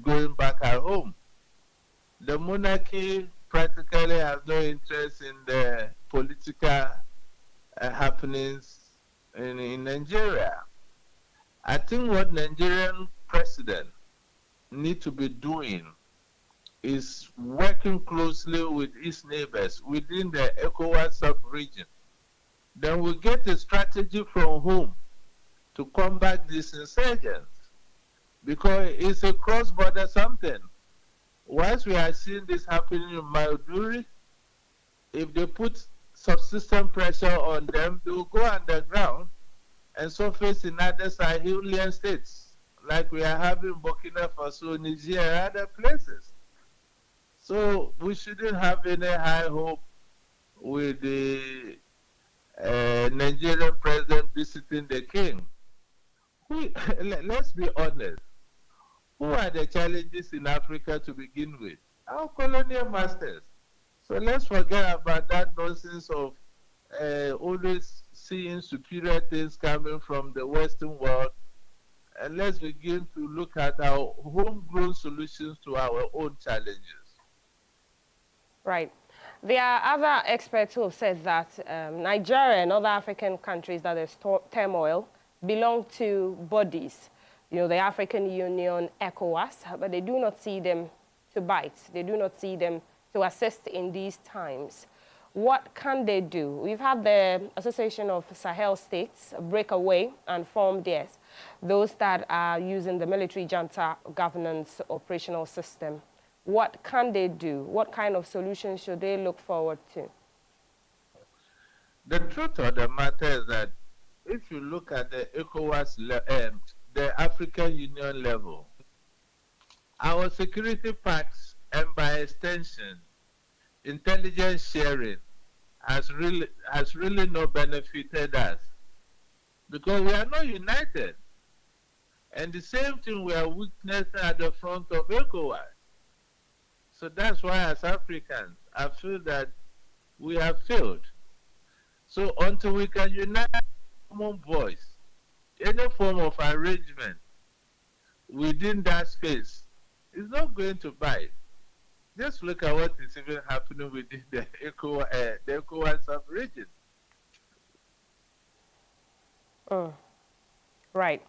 going back at home. The monarchy practically has no interest in the political happenings in Nigeria. I think what Nigerian president need to be doing is working closely with its neighbors within the ECOWAS sub-region. Then we get a strategy from home to combat these insurgents, because it's a cross-border something. Once we are seeing this happening in Maiduguri, if they put subsistence pressure on them, they will go underground and surface in other Sahelian states, like we are having Burkina Faso, Niger, and other places. So we shouldn't have any high hope with the Nigerian president visiting the king. Let's be honest. Who are the challenges in Africa to begin with? Our colonial masters. So let's forget about that nonsense of always seeing superior things coming from the Western world, and let's begin to look at our homegrown solutions to our own challenges. Right. There are other experts who have said that Nigeria and other African countries that there's turmoil belong to bodies, the African Union, ECOWAS, but they do not see them to bite. They do not see them to assist in these times. What can they do? We've had the Association of Sahel States break away and form theirs, those that are using the military junta governance operational system. What can they do? What kind of solutions should they look forward to? The truth of the matter is that if you look at the ECOWAS, the African Union level, our security pacts and by extension, intelligence sharing has really not benefited us, because we are not united. And the same thing we are witnessing at the front of ECOWAS. So that's why as Africans, I feel that we have failed. So until we can unite common voice, any form of arrangement within that space is not going to bite. Just look at what is even happening within the ECOWAS sub-region. Right.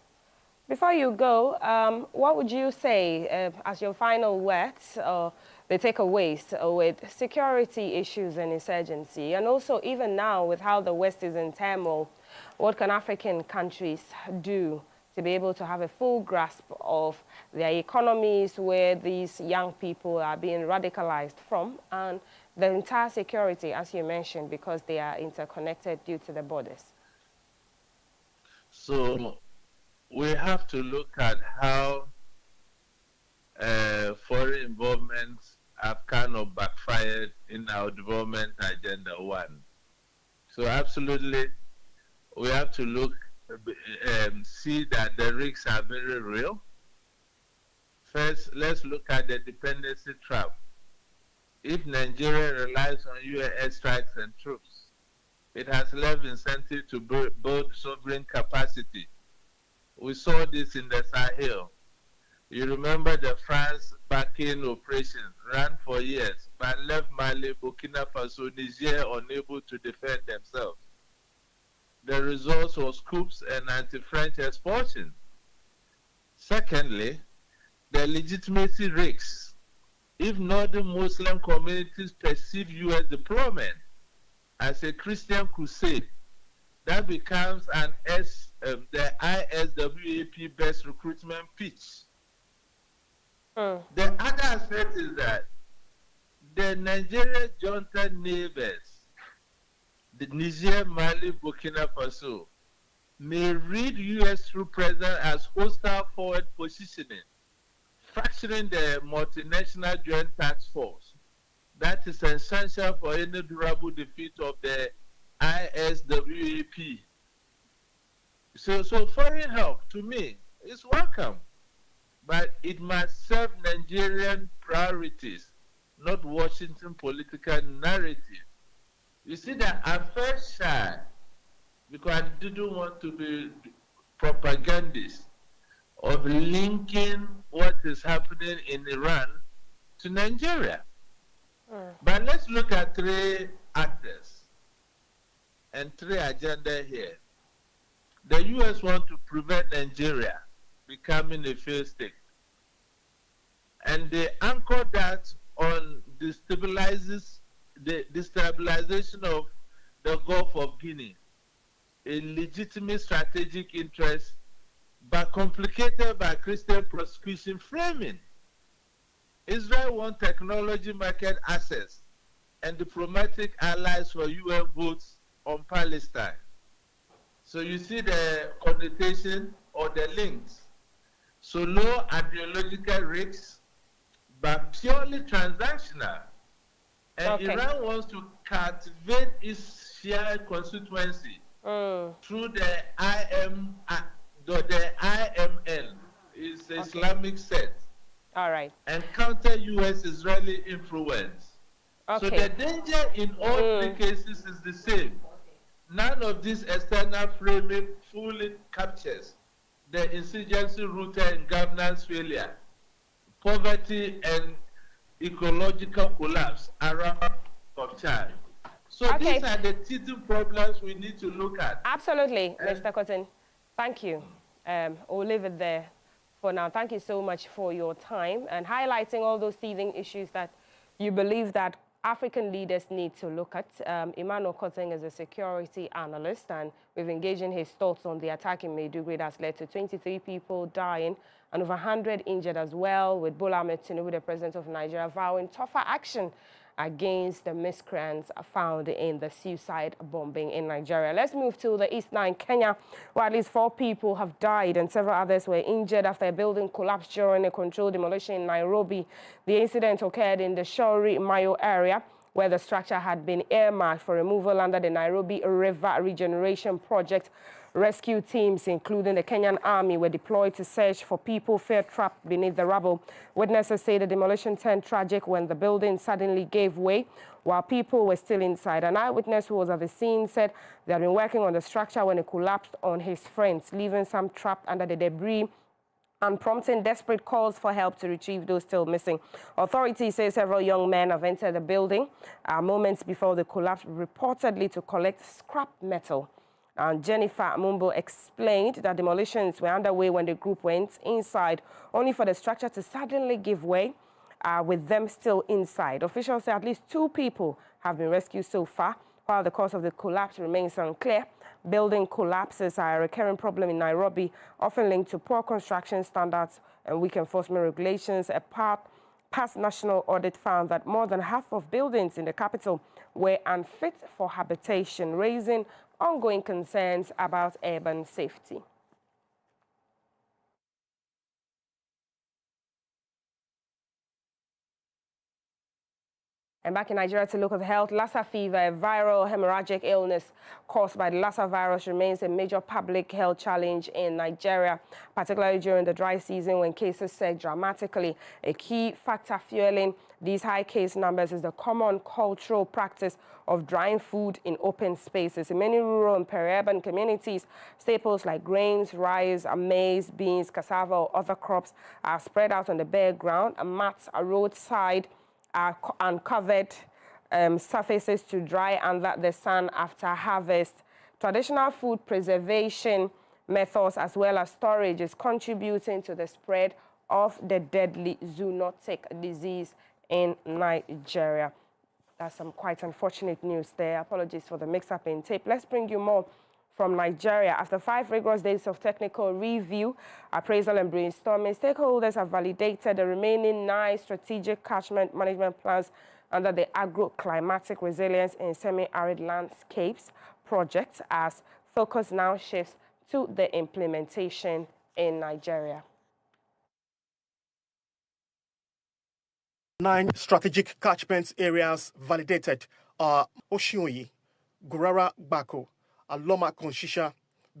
Before you go, what would you say as your final words or the takeaways with security issues and insurgency, and also even now with how the West is in turmoil, what can African countries do to be able to have a full grasp of their economies where these young people are being radicalized from, and the entire security, as you mentioned, because they are interconnected due to the borders? So we have to look at how foreign involvements have kind of backfired in our development agenda one. So absolutely, we have to look, see that the risks are very real. First, let's look at the dependency trap. If Nigeria relies on US strikes and troops, it has less incentive to build sovereign capacity. We saw this in the Sahel. You remember the France backing operation ran for years, but left Mali, Burkina Faso, Niger unable to defend themselves. The result was coups and anti-French expulsion. Secondly, the legitimacy risks. If northern Muslim communities perceive U.S. deployment as a Christian crusade, that becomes the ISWAP best recruitment pitch. The other aspect is that the Nigerian junta neighbors, the Niger, Mali, Burkina Faso, may read U.S. troop presence as hostile forward positioning, fracturing the multinational joint task force. That is essential for any durable defeat of the ISWAP. So foreign help, to me, is welcome, but it must serve Nigerian priorities, not Washington political narrative. You see that I felt shy because I didn't want to be propagandist of linking what is happening in Iran to Nigeria. But let's look at three actors and three agendas here. The US want to prevent Nigeria becoming a failed state. And they anchor that on the destabilization of the Gulf of Guinea, a legitimate strategic interest, but complicated by Christian prosecution framing. Israel wants technology market access and diplomatic allies for UN votes on Palestine. So you see the connotation or the links. So low ideological risks, but purely transactional. And Iran wants to cultivate its Shia constituency through the IML, is Islamic sect. All right. And counter US-Israeli influence. So the danger in all three cases is the same. None of this external framing fully captures the insurgency rooted in governance failure, poverty, and ecological collapse around of Chad. So these are the teething problems we need to look at. Absolutely, Mr. Cotton. Thank you. We'll leave it there for now. Thank you so much for your time and highlighting all those teething issues that you believe that African leaders need to look at. Emmanuel Cotton is a security analyst, and we've engaged in his thoughts on the attack in Maiduguri that's led to 23 people dying and over 100 injured as well, with Bola Ahmed Tinubu, the president of Nigeria, vowing tougher action against the miscreants found in the suicide bombing in Nigeria. Let's move to the East Nile, Kenya, where at least 4 people have died and several others were injured after a building collapsed during a controlled demolition in Nairobi. The incident occurred in the Shauri Mayo area, where the structure had been earmarked for removal under the Nairobi River Regeneration Project. Rescue teams, including the Kenyan Army, were deployed to search for people feared trapped beneath the rubble. Witnesses say the demolition turned tragic when the building suddenly gave way while people were still inside. An eyewitness who was at the scene said they had been working on the structure when it collapsed on his friends, leaving some trapped under the debris and prompting desperate calls for help to retrieve those still missing. Authorities say several young men have entered the building moments before the collapse, reportedly to collect scrap metal. And Jennifer Mumbo explained that demolitions were underway when the group went inside, only for the structure to suddenly give way, with them still inside. Officials say at least 2 people have been rescued so far, while the cause of the collapse remains unclear. Building collapses are a recurring problem in Nairobi, often linked to poor construction standards and weak enforcement regulations. A past national audit found that more than half of buildings in the capital were unfit for habitation, raising ongoing concerns about urban safety. And back in Nigeria to look at health, Lassa fever, a viral hemorrhagic illness caused by the Lassa virus, remains a major public health challenge in Nigeria, particularly during the dry season when cases surge dramatically. A key factor fueling these high case numbers is the common cultural practice of drying food in open spaces. In many rural and peri-urban communities, staples like grains, rice, maize, beans, cassava, or other crops are spread out on the bare ground, and mats are roadside uncovered surfaces to dry under the sun after harvest. Traditional food preservation methods as well as storage is contributing to the spread of the deadly zoonotic disease in Nigeria. That's some quite unfortunate news there. Apologies for the mix-up in tape. Let's bring you more from Nigeria. After 5 rigorous days of technical review, appraisal and brainstorming, stakeholders have validated the remaining 9 strategic catchment management plans under the Agro-Climatic Resilience in Semi-Arid Landscapes project, as focus now shifts to the implementation in Nigeria. 9 strategic catchment areas validated are Oshioyi, Gurara Bako, Aloma Konshisha,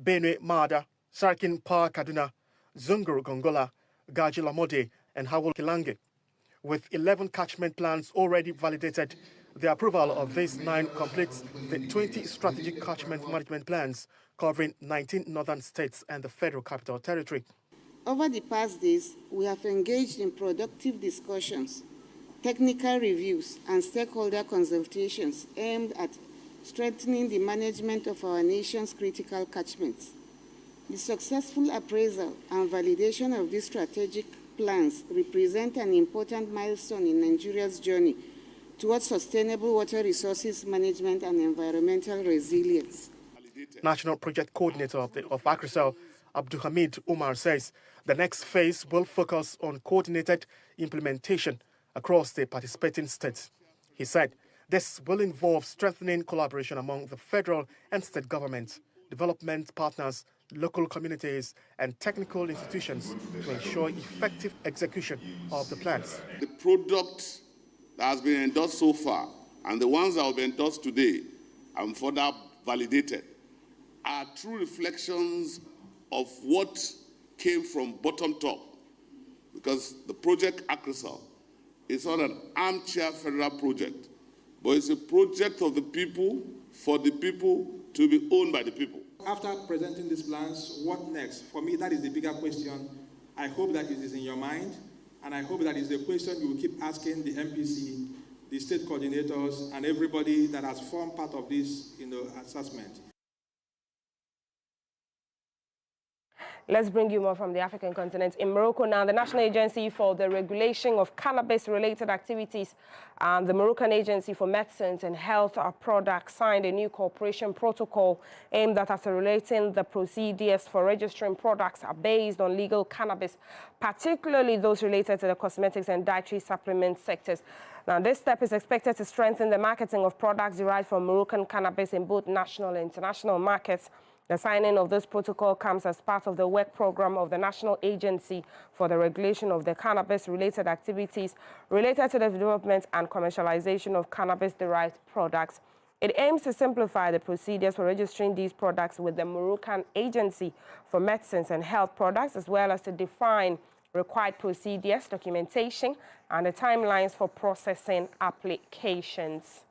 Benue Mada, Sarkin Pa Kaduna, Zunguru Gongola, Gaji Lamode, and Hawul Kilange. With 11 catchment plans already validated, the approval of these 9 completes the 20 strategic catchment management plans covering 19 northern states and the Federal Capital Territory. Over the past days, we have engaged in productive discussions, technical reviews, and stakeholder consultations aimed at strengthening the management of our nation's critical catchments. The successful appraisal and validation of these strategic plans represent an important milestone in Nigeria's journey towards sustainable water resources management and environmental resilience. National Project Coordinator of AgriCell, Abdulhamid Umar, says the next phase will focus on coordinated implementation across the participating states. He said this will involve strengthening collaboration among the federal and state governments, development partners, local communities, and technical institutions to ensure effective execution of the plans. The product that has been endorsed so far and the ones that will be endorsed today and further validated are true reflections of what came from bottom top, because the project AgriCell is not an armchair federal project, but it's a project of the people, for the people, to be owned by the people. After presenting these plans, what next? For me, that is the bigger question. I hope that it is in your mind, and I hope that is the question you will keep asking the MPC, the state coordinators, and everybody that has formed part of this assessment. Let's bring you more from the African continent. In Morocco now, the National Agency for the Regulation of Cannabis-Related Activities and the Moroccan Agency for Medicines and Health Products signed a new cooperation protocol aimed at accelerating the procedures for registering products based on legal cannabis, particularly those related to the cosmetics and dietary supplement sectors. Now, this step is expected to strengthen the marketing of products derived from Moroccan cannabis in both national and international markets. The signing of this protocol comes as part of the work program of the National Agency for the Regulation of the Cannabis-Related Activities related to the development and commercialization of cannabis-derived products. It aims to simplify the procedures for registering these products with the Moroccan Agency for Medicines and Health Products, as well as to define required procedures, documentation, and the timelines for processing applications.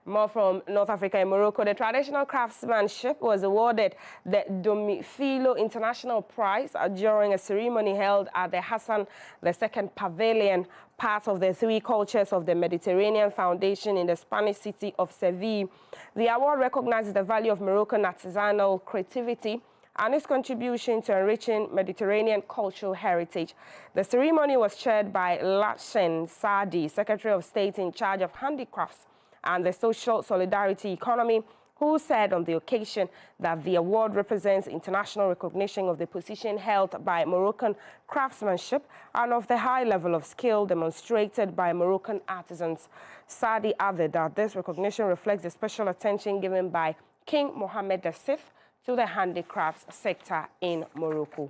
More from North Africa and Morocco. The traditional craftsmanship was awarded the Domifilo International Prize during a ceremony held at the Hassan II Pavilion, part of the Three Cultures of the Mediterranean Foundation in the Spanish city of Seville. The award recognizes the value of Moroccan artisanal creativity and its contribution to enriching Mediterranean cultural heritage. The ceremony was chaired by Lachen Saadi, Secretary of State in charge of handicrafts and the social solidarity economy, who said on the occasion that the award represents international recognition of the position held by Moroccan craftsmanship and of the high level of skill demonstrated by Moroccan artisans. Saadi added that this recognition reflects the special attention given by King Mohammed VI to the handicrafts sector in Morocco.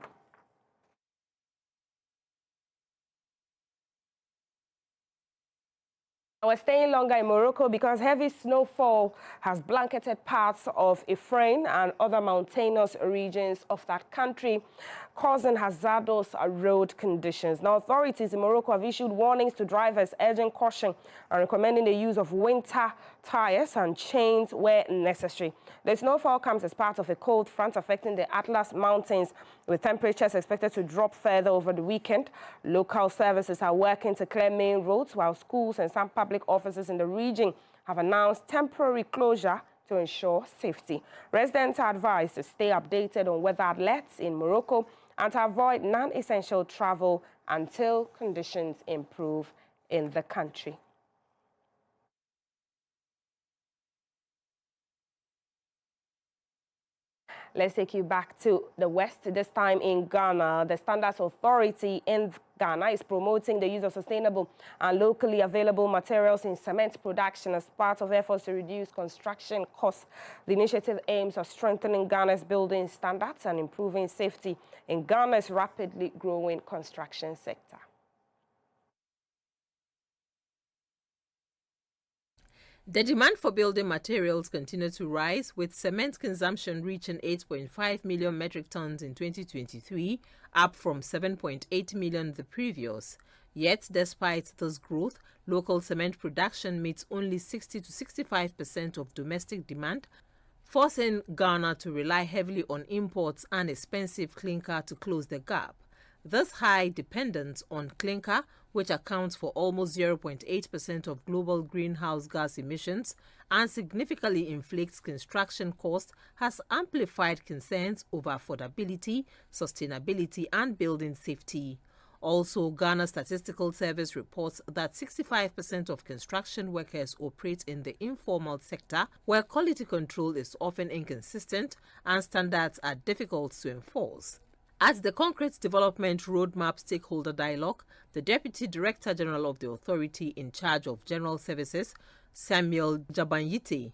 We're staying longer in Morocco because heavy snowfall has blanketed parts of Ifrane and other mountainous regions of that country, causing hazardous road conditions. Now, authorities in Morocco have issued warnings to drivers, urging caution and recommending the use of winter tires and chains where necessary. The snowfall comes as part of a cold front affecting the Atlas Mountains, with temperatures expected to drop further over the weekend. Local services are working to clear main roads, while schools and some public offices in the region have announced temporary closure to ensure safety. Residents are advised to stay updated on weather alerts in Morocco and to avoid non-essential travel until conditions improve in the country. Let's take you back to the West, this time in Ghana. The Standards Authority in Ghana is promoting the use of sustainable and locally available materials in cement production as part of efforts to reduce construction costs. The initiative aims at strengthening Ghana's building standards and improving safety in Ghana's rapidly growing construction sector. The demand for building materials continued to rise, with cement consumption reaching 8.5 million metric tons in 2023, up from 7.8 million the previous. Yet, despite this growth, local cement production meets only 60 to 65% of domestic demand, forcing Ghana to rely heavily on imports and expensive clinker to close the gap. This high dependence on clinker, which accounts for almost 0.8% of global greenhouse gas emissions and significantly inflates construction costs, has amplified concerns over affordability, sustainability, and building safety. Also, Ghana Statistical Service reports that 65% of construction workers operate in the informal sector, where quality control is often inconsistent and standards are difficult to enforce. At the Concrete Development Roadmap Stakeholder Dialogue, the Deputy Director General of the authority in charge of General Services, Samuel Jabanyite,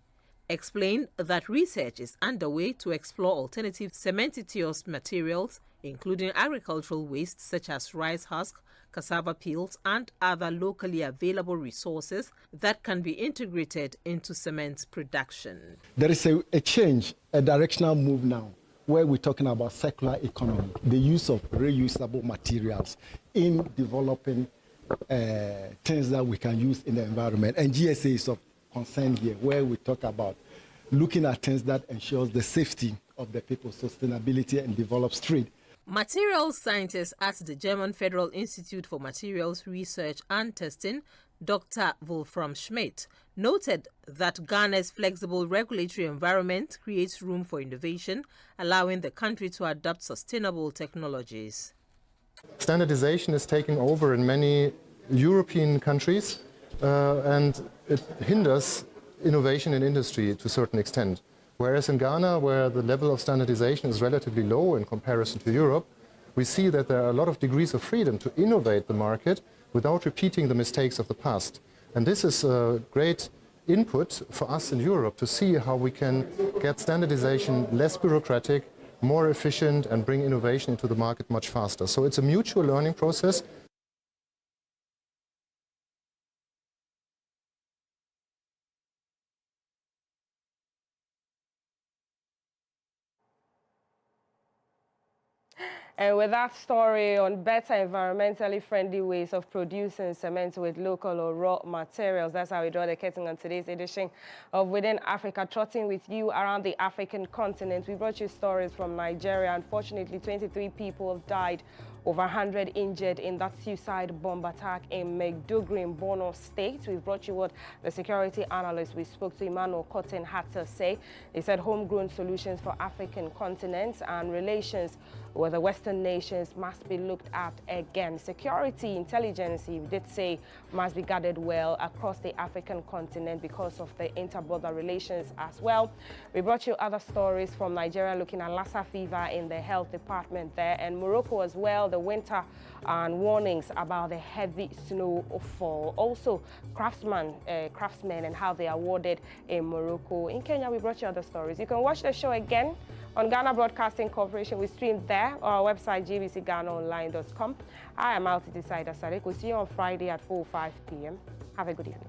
explained that research is underway to explore alternative cementitious materials, including agricultural waste such as rice husk, cassava peels, and other locally available resources that can be integrated into cement production. There is a change, a directional move now, where we're talking about circular economy, the use of reusable materials in developing things that we can use in the environment. And GSA is of concern here, where we talk about looking at things that ensures the safety of the people, sustainability, and develops trade. Materials scientist at the German Federal Institute for Materials Research and Testing, Dr. Wolfram Schmidt, noted that Ghana's flexible regulatory environment creates room for innovation, allowing the country to adopt sustainable technologies. Standardization is taking over in many European countries, and it hinders innovation in industry to a certain extent. Whereas in Ghana, where the level of standardization is relatively low in comparison to Europe, we see that there are a lot of degrees of freedom to innovate the market without repeating the mistakes of the past. And this is a great input for us in Europe to see how we can get standardization less bureaucratic, more efficient, and bring innovation into the market much faster. So it's a mutual learning process. And with that story on better environmentally friendly ways of producing cement with local or raw materials, that's how we draw the curtain on today's edition of Within Africa, trotting with you around the African continent. We brought you stories from Nigeria. Unfortunately, 23 people have died, over 100 injured in that suicide bomb attack in Maiduguri in Borno State. We've brought you what the security analyst we spoke to, Emmanuel Cotton, had to say. He said homegrown solutions for African continents and relations with the Western nations must be looked at again. Security, intelligence, he did say, must be guarded well across the African continent because of the inter-border relations as well. We brought you other stories from Nigeria looking at Lassa fever in the health department there, and Morocco as well, the winter and warnings about the heavy snowfall. Also, craftsmen and how they are awarded in Morocco. In Kenya, we brought you other stories. You can watch the show again on Ghana Broadcasting Corporation. We stream there on our website, gbcghanaonline.com. I am Altiti Saida Sadek. We'll see you on Friday at 4:05 p.m. Have a good evening.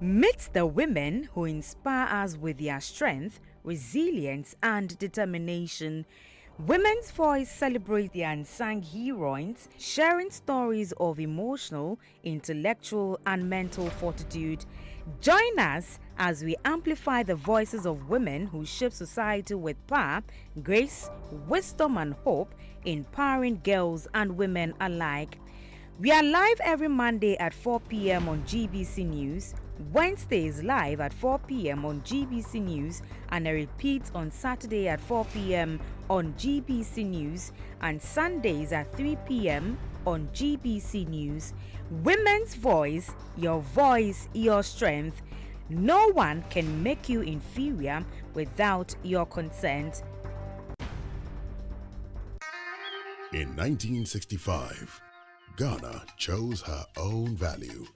Meet the women who inspire us with their strength, resilience, and determination. Women's Voice celebrates the unsung heroines, sharing stories of emotional, intellectual, and mental fortitude. Join us as we amplify the voices of women who shape society with power, grace, wisdom, and hope, empowering girls and women alike. We are live every Monday at 4 p.m. on GBC News, Wednesdays live at 4 p.m. on GBC News, and a repeat on Saturday at 4 p.m. on GBC News, and Sundays at 3 p.m. on GBC News. Women's Voice, your strength. No one can make you inferior without your consent. In 1965, Ghana chose her own value.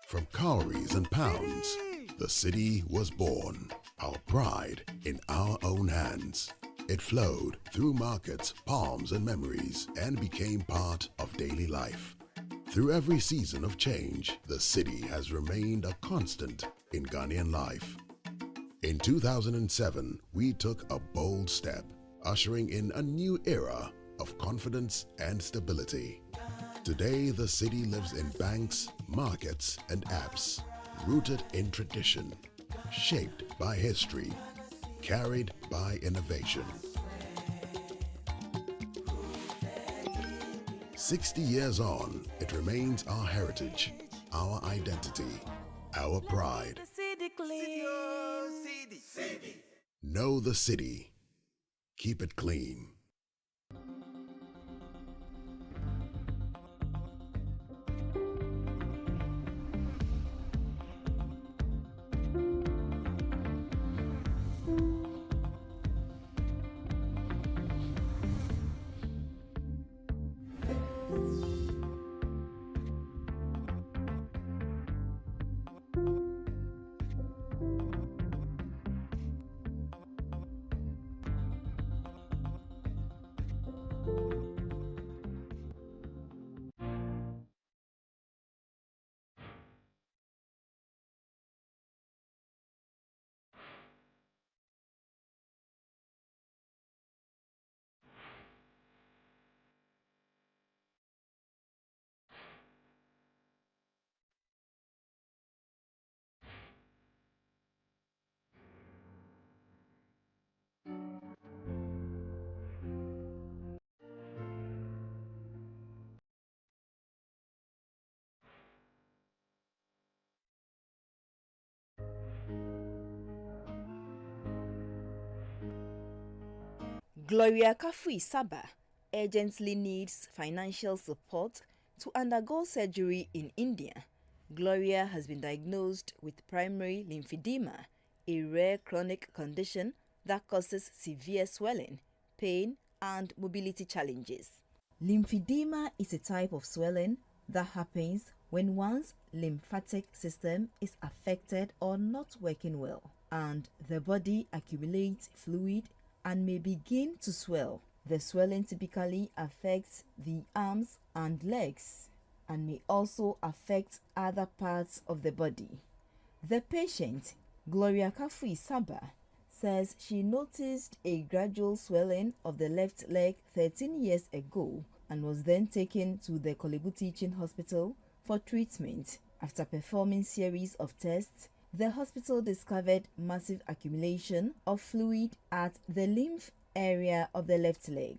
From cowries and pounds, the city was born, our pride in our own hands. It flowed through markets, palms, and memories, and became part of daily life. Through every season of change, the city has remained a constant in Ghanaian life. In 2007, we took a bold step, ushering in a new era of confidence and stability. Today, the city lives in banks, markets, and apps, rooted in tradition, shaped by history, carried by innovation. 60 years on, it remains our heritage, our identity, our pride. Know the city. Keep it clean. Gloria Kafui-Saba urgently needs financial support to undergo surgery in India. Gloria has been diagnosed with primary lymphedema, a rare chronic condition that causes severe swelling, pain, and mobility challenges. Lymphedema is a type of swelling that happens when one's lymphatic system is affected or not working well, and the body accumulates fluid and may begin to swell. The swelling typically affects the arms and legs and may also affect other parts of the body. The patient, Gloria Kafui-Saba, says she noticed a gradual swelling of the left leg 13 years ago and was then taken to the Korle Bu Teaching Hospital for treatment. After performing series of tests, the hospital discovered massive accumulation of fluid at the lymph area of the left leg.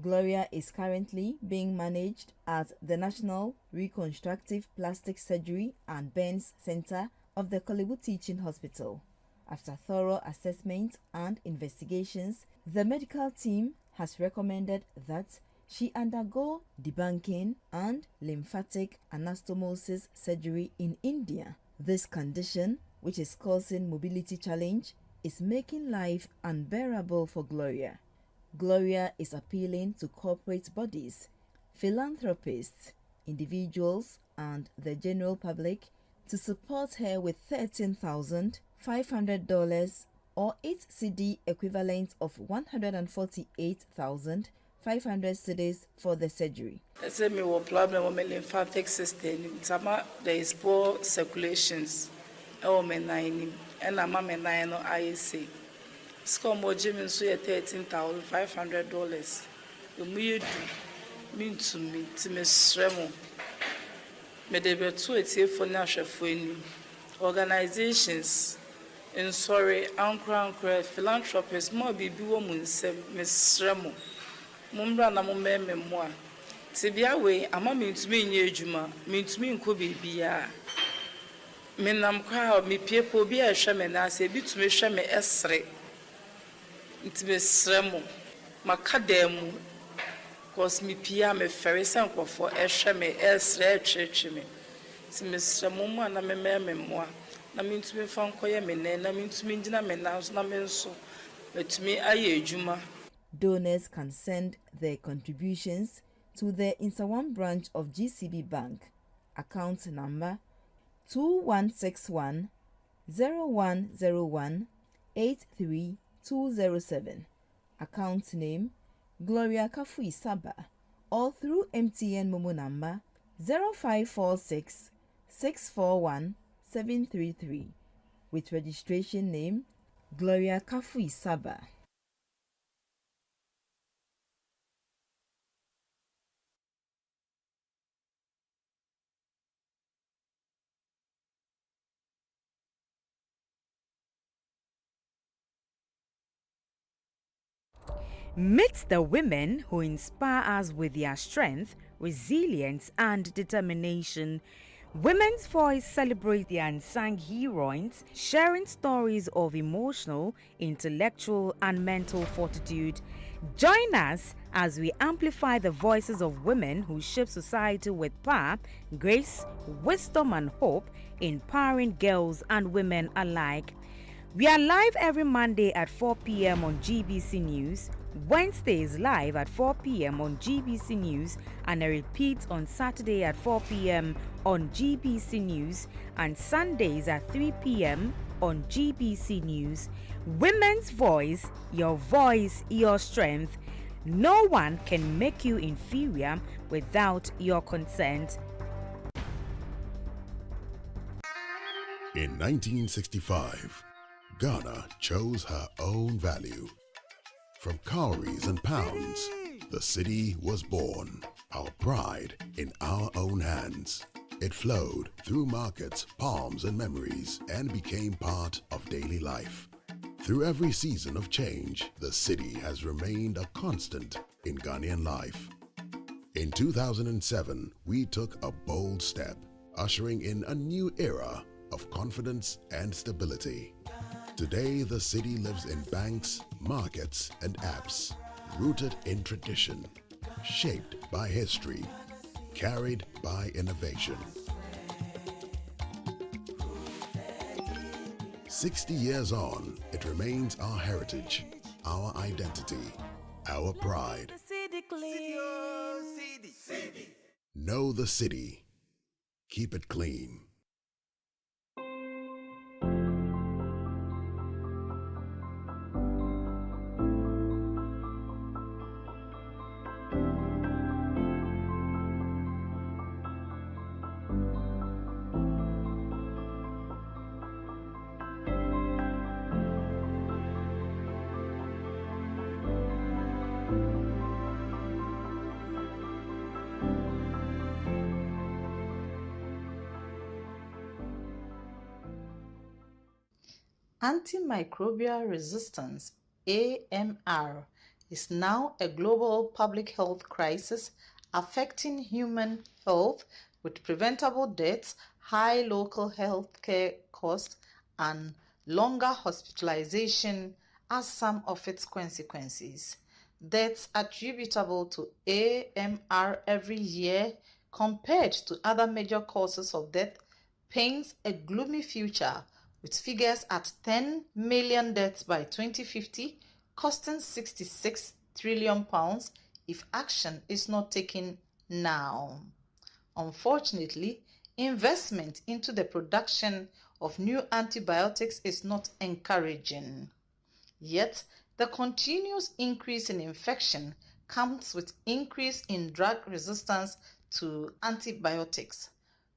Gloria is currently being managed at the National Reconstructive Plastic Surgery and Burns Center of the Korle Bu Teaching Hospital. After thorough assessment and investigations, the medical team has recommended that she undergo debunking and lymphatic anastomosis surgery in India. This condition, which is causing mobility challenge, is making life unbearable for Gloria. Gloria is appealing to corporate bodies, philanthropists, individuals, and the general public to support her with $13,500 or 8 cedi equivalent of 148,500 cedis for the surgery. I say me have problem with my lymphatic system. There is poor circulations. My nine and I'm my nine no IAC. Score more Jimmy so $13,500. The me mean to me sremo. Me debe to etie for national organizations. In sorry, Ankra philanthropists more be woman se Miss Remo. Mumbra na mumeme mwa. Tibia we ama me to me nye juma, me to me nko bibia. Me nam kwa me piepo bi a hwe me na se bi to me hwe me esre. Ntime sremo. Makademu. Cause me pia me ferry sankofo ehwe me esre etwetwe me. Ntime sremo mu na me mwa. na mentumi fa nkɔyɛ me nɛ na mentumi gyina me nan so na me nso metumi ayɛ adwuma. Donors can send their contributions to the Insawam branch of GCB Bank, account number 2161 0101 83207, account name Gloria Kafui Saba, or through MTN Momo number 0546 641 733 with registration name Gloria Kafui Saba. Meet the women who inspire us with their strength, resilience, and determination. Women's Voice celebrate the unsung heroines, sharing stories of emotional, intellectual, and mental fortitude. Join us as we amplify the voices of women who shape society with power, grace, wisdom, and hope, empowering girls and women alike. We are live every Monday at 4 p.m. on GBC News, Wednesdays live at 4 p.m. on GBC News, and a repeat on Saturday at 4 p.m. on GBC News, and Sundays at 3 p.m. on GBC News. Women's Voice, your strength. No one can make you inferior without your consent. In 1965, Ghana chose her own value. From cowries and pounds, the city was born. Our pride in our own hands. It flowed through markets, palms, and memories, and became part of daily life. Through every season of change, the city has remained a constant in Ghanaian life. In 2007, we took a bold step, ushering in a new era of confidence and stability. Today, the city lives in banks, markets, and apps, rooted in tradition, shaped by history, carried by innovation. 60 years on, it remains our heritage, our identity, our pride. Know the city. Keep it clean. Antimicrobial resistance, AMR, is now a global public health crisis affecting human health with preventable deaths, high local health care costs, and longer hospitalization as some of its consequences. Deaths attributable to AMR every year compared to other major causes of death paints a gloomy future, with figures at 10 million deaths by 2050, costing £66 trillion if action is not taken now. Unfortunately, investment into the production of new antibiotics is not encouraging. Yet, the continuous increase in infection comes with increase in drug resistance to antibiotics.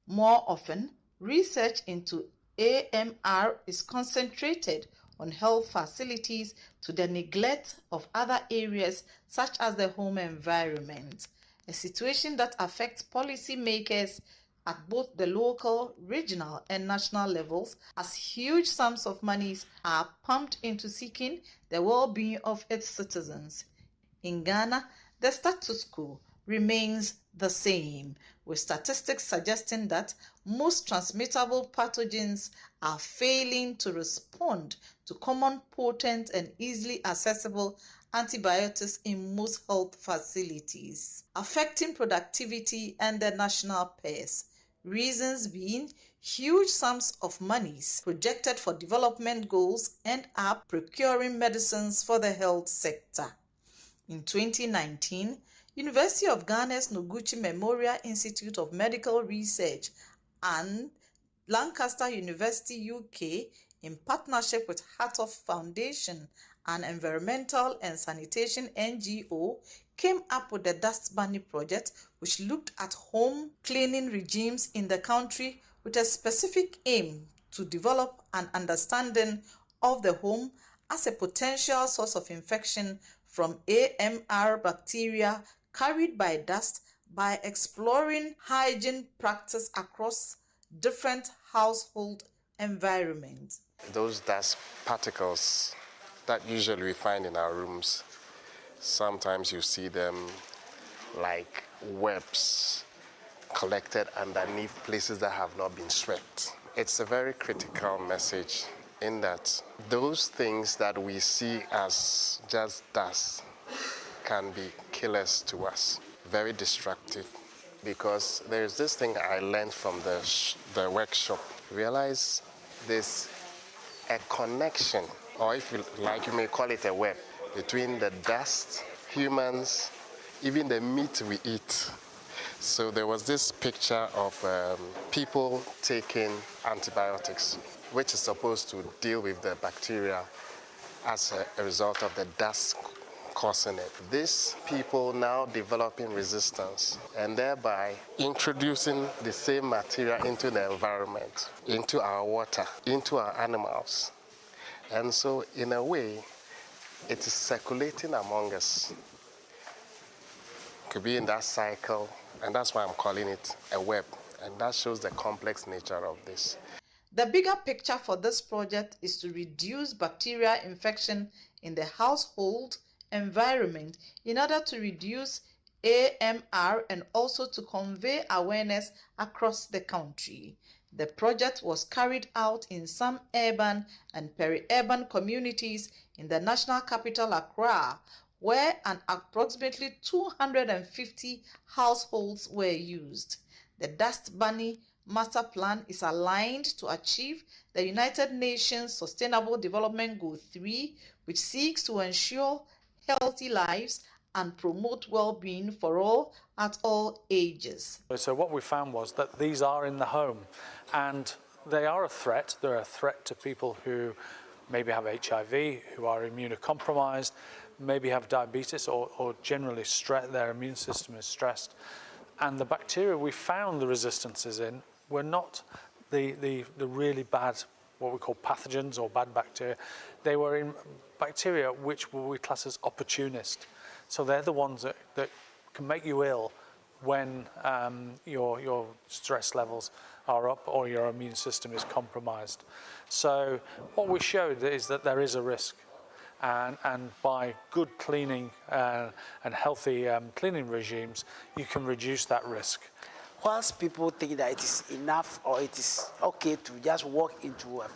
More often, research into AMR is concentrated on health facilities to the neglect of other areas such as the home environment, a situation that affects policymakers at both the local, regional, and national levels, as huge sums of monies are pumped into seeking the well-being of its citizens. In Ghana, the status quo remains the same, with statistics suggesting that most transmittable pathogens are failing to respond to common, potent, and easily accessible antibiotics in most health facilities, affecting productivity and the national purse. Reasons being huge sums of monies projected for development goals end up procuring medicines for the health sector. In 2019, University of Ghana's Noguchi Memorial Institute of Medical Research and Lancaster University UK, in partnership with Harthoff Foundation, an environmental and sanitation NGO, came up with the Dust Bunny project, which looked at home cleaning regimes in the country with a specific aim to develop an understanding of the home as a potential source of infection from AMR bacteria carried by dust by exploring hygiene practice across different household environments. Those dust particles that usually we find in our rooms, sometimes you see them like webs collected underneath places that have not been swept. It's a very critical message in that those things that we see as just dust can be killers to us, very destructive. Because there's this thing I learned from the workshop. Realize there's a connection, or if you like, you may call it a web, between the dust, humans, even the meat we eat. So there was this picture of people taking antibiotics, which is supposed to deal with the bacteria as a result of the dust causing it. These people now developing resistance and thereby introducing the same material into the environment, into our water, into our animals. And so in a way, it is circulating among us. Could be in that cycle, and that's why I'm calling it a web. And that shows the complex nature of this. The bigger picture for this project is to reduce bacterial infection in the household environment in order to reduce AMR and also to convey awareness across the country. The project was carried out in some urban and peri-urban communities in the national capital Accra, where approximately 250 households were used. The Dust Bunny Master Plan is aligned to achieve the United Nations Sustainable Development Goal 3, which seeks to ensure healthy lives and promote well-being for all at all ages. So what we found was that these are in the home, and they are a threat. They're a threat to people who maybe have HIV, who are immunocompromised, maybe have diabetes, or generally their immune system is stressed. And the bacteria we found the resistances in were not the really bad, what we call pathogens or bad bacteria. They were in bacteria which we class as opportunist. So they're the ones that can make you ill when your stress levels are up or your immune system is compromised. So what we showed is that there is a risk. And by good cleaning and healthy cleaning regimes, you can reduce that risk. Once people think that it is enough or it is okay to just walk into a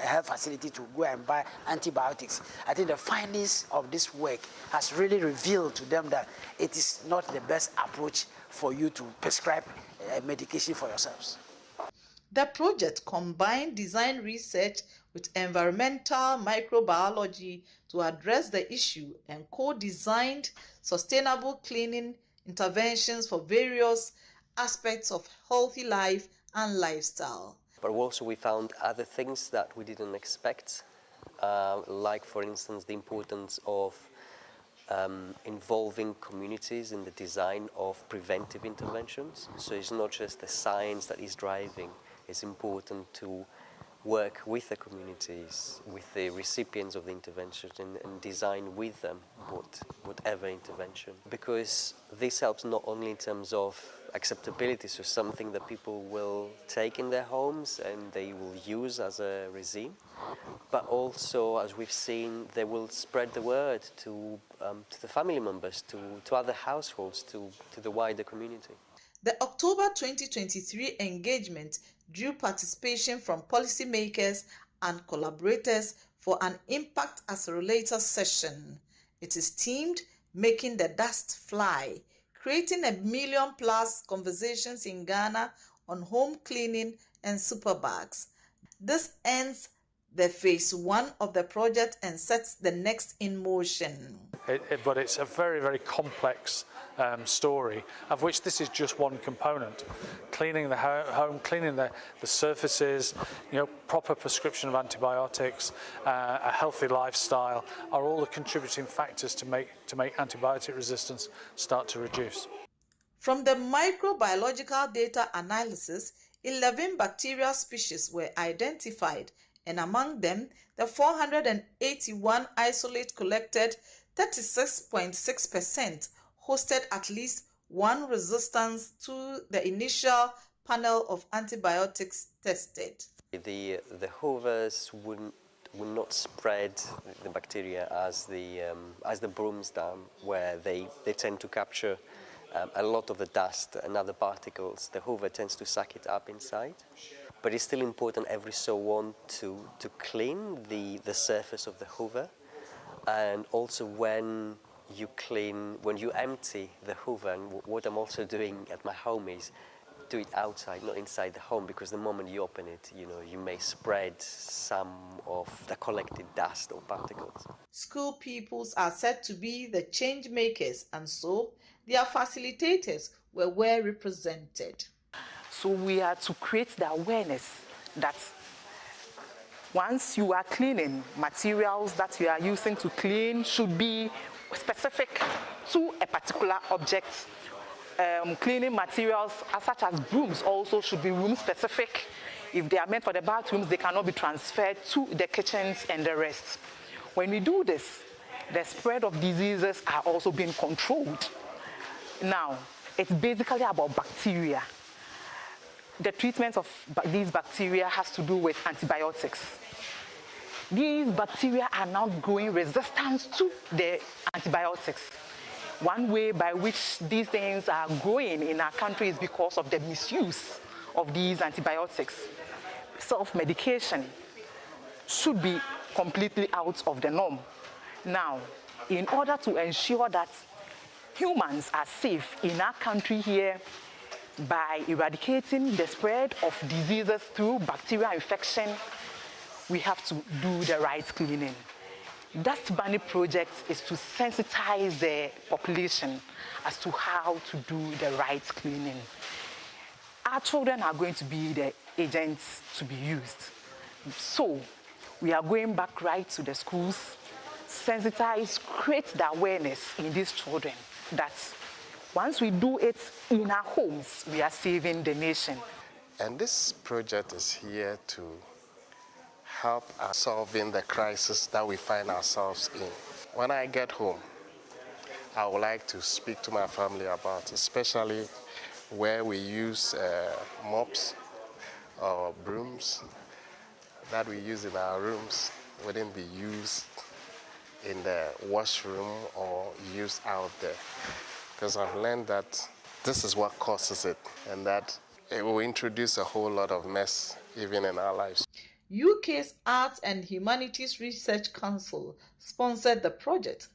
health facility to go and buy antibiotics, I think the findings of this work has really revealed to them that it is not the best approach for you to prescribe medication for yourselves. The project combined design research with environmental microbiology to address the issue and co-designed sustainable cleaning interventions for various aspects of healthy life and lifestyle. But also we found other things that we didn't expect, like for instance the importance of involving communities in the design of preventive interventions. So it's not just the science that is driving, it's important to work with the communities, with the recipients of the intervention and design with them whatever intervention. Because this helps not only in terms of acceptability, so something that people will take in their homes and they will use as a regime, but also, as we've seen, they will spread the word to the family members, to other households, to the wider community. The October 2023 engagement drew participation from policymakers and collaborators for an Impact Accelerator session. It is themed Making the Dust Fly, creating 1 million+ conversations in Ghana on home cleaning and superbugs. This ends the phase 1 of the project and sets the next in motion. But it's a very, very complex story, of which this is just one component. Cleaning the home, cleaning the surfaces, proper prescription of antibiotics, a healthy lifestyle are all the contributing factors to make antibiotic resistance start to reduce. From the microbiological data analysis, 11 bacterial species were identified, and among them, the 481 isolate collected, 36.6% hosted at least one resistance to the initial panel of antibiotics tested. The hoovers would not spread the bacteria as the brooms dam, where they tend to capture a lot of the dust and other particles. The hoover tends to suck it up inside. But it's still important every so on to clean the surface of the hoover. And also when you empty the hoover, and what I'm also doing at my home is do it outside, not inside the home, because the moment you open it, you may spread some of the collected dust or particles. School pupils are said to be the change makers, and so their facilitators were well represented. So we are to create the awareness that once you are cleaning, materials that you are using to clean should be specific to a particular object. Cleaning materials such as brooms also should be room specific. If they are meant for the bathrooms, they cannot be transferred to the kitchens and the rest. When we do this, the spread of diseases are also being controlled. Now, it's basically about bacteria. The treatment of these bacteria has to do with antibiotics. These bacteria are now growing resistance to the antibiotics. One way by which these things are growing in our country is because of the misuse of these antibiotics. Self-medication should be completely out of the norm. Now, in order to ensure that humans are safe in our country here, by eradicating the spread of diseases through bacterial infection, we have to do the right cleaning. Dust Bunny project is to sensitize the population as to how to do the right cleaning. Our children are going to be the agents to be used. So we are going back right to the schools, sensitize, create the awareness in these children that once we do it in our homes, we are saving the nation. And this project is here to help us solving the crisis that we find ourselves in. When I get home, I would like to speak to my family about, especially where we use mops or brooms that we use in our rooms wouldn't be used in the washroom or used out there. Because I've learned that this is what causes it, and that it will introduce a whole lot of mess even in our lives. UK's Arts and Humanities Research Council sponsored the project.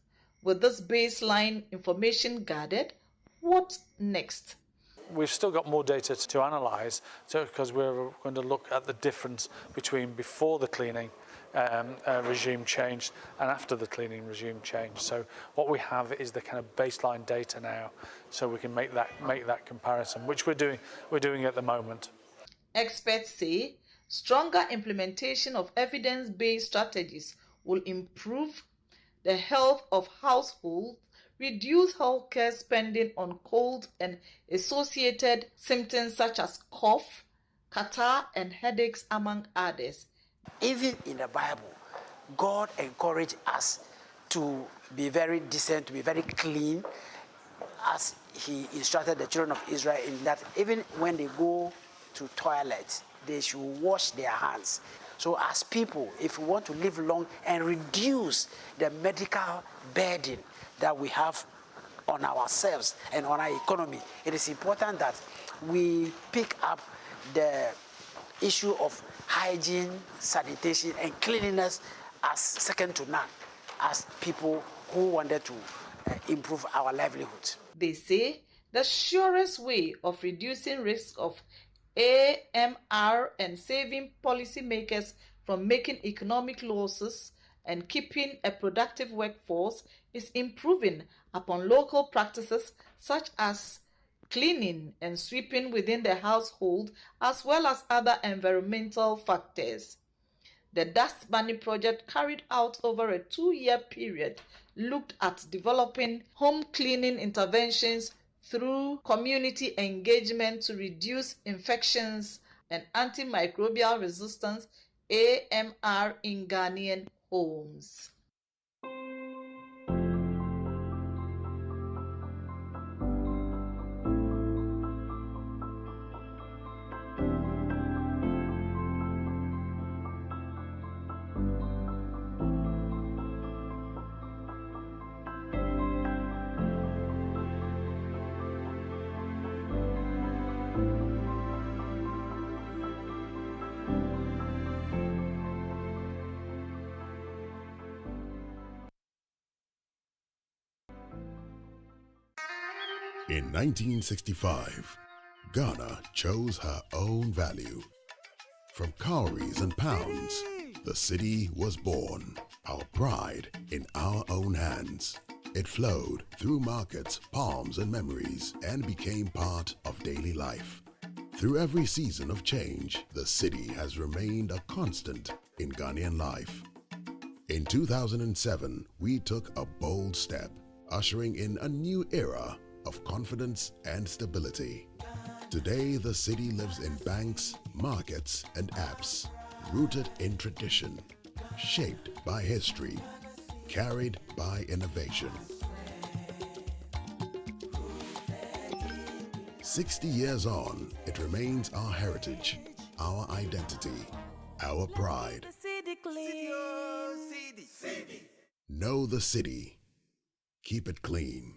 With this baseline information gathered, what next? We've still got more data to analyse, because we're going to look at the difference between before the cleaning regime changed and after the cleaning regime changed. So what we have is the kind of baseline data now, so we can make that comparison, which we're doing at the moment. Experts say stronger implementation of evidence-based strategies will improve the health of households, reduce healthcare spending on cold and associated symptoms such as cough, catarrh, and headaches, among others. Even in the Bible, God encouraged us to be very decent, to be very clean, as he instructed the children of Israel in that even when they go to toilets, they should wash their hands. So as people, if we want to live long and reduce the medical burden that we have on ourselves and on our economy, it is important that we pick up the issue of hygiene, sanitation, and cleanliness as second to none, as people who wanted to improve our livelihood. They say the surest way of reducing risk of AMR and saving policymakers from making economic losses and keeping a productive workforce is improving upon local practices such as cleaning and sweeping within the household, as well as other environmental factors. The Dust Bunny project, carried out over a 2-year period, looked at developing home cleaning interventions through community engagement to reduce infections and antimicrobial resistance AMR in Ghanaian homes. In 1965, Ghana chose her own value. From cowries and pounds, the city was born. Our pride in our own hands. It flowed through markets, palms, and memories, and became part of daily life. Through every season of change, the city has remained a constant in Ghanaian life. In 2007, we took a bold step, ushering in a new era of confidence and stability. Today, the city lives in banks, markets, and apps, rooted in tradition, shaped by history, carried by innovation. 60 years on, it remains our heritage, our identity, our pride. Know the city. Keep it clean.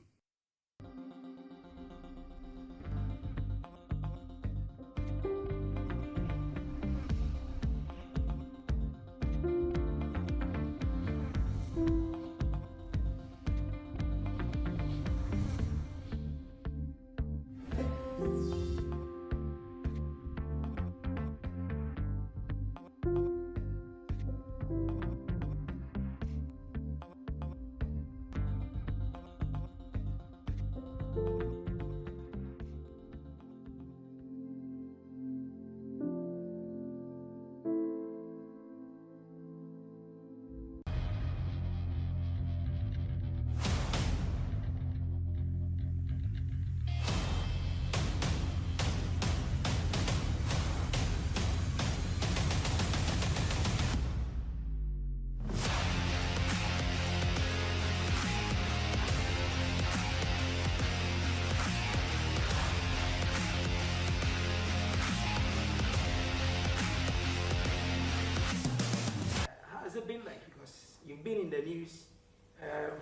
Been like, because you've been in the news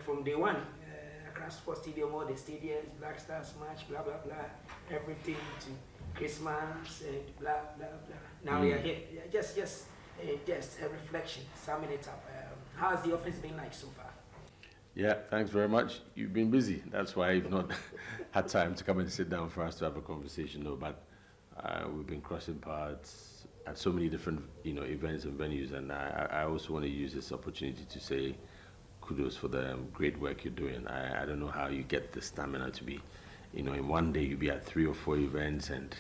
from day one, Accra Sports Stadium, all the stadiums, Black Stars match, blah blah blah, everything to Christmas and blah blah blah. Now we are here. Just a reflection, summing it up. How's the office been like so far? Yeah, thanks very much. You've been busy. That's why you've not had time to come and sit down for us to have a conversation, though. But we've been crossing paths at so many different, events and venues, and I also want to use this opportunity to say kudos for the great work you're doing. I don't know how you get the stamina to be, in one day you'll be at 3 or 4 events, and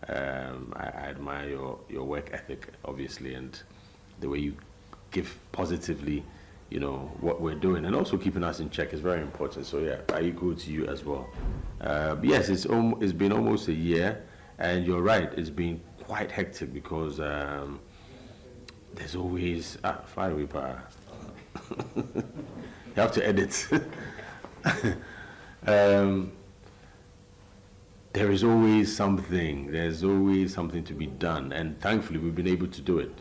I admire your work ethic, obviously, and the way you give positively, what we're doing, and also keeping us in check is very important. So yeah, I equal to you as well. Yes, it's been almost a year, and you're right, it's been quite hectic because there's always fly away power. You have to edit. There is always something. There's always something to be done, and thankfully we've been able to do it.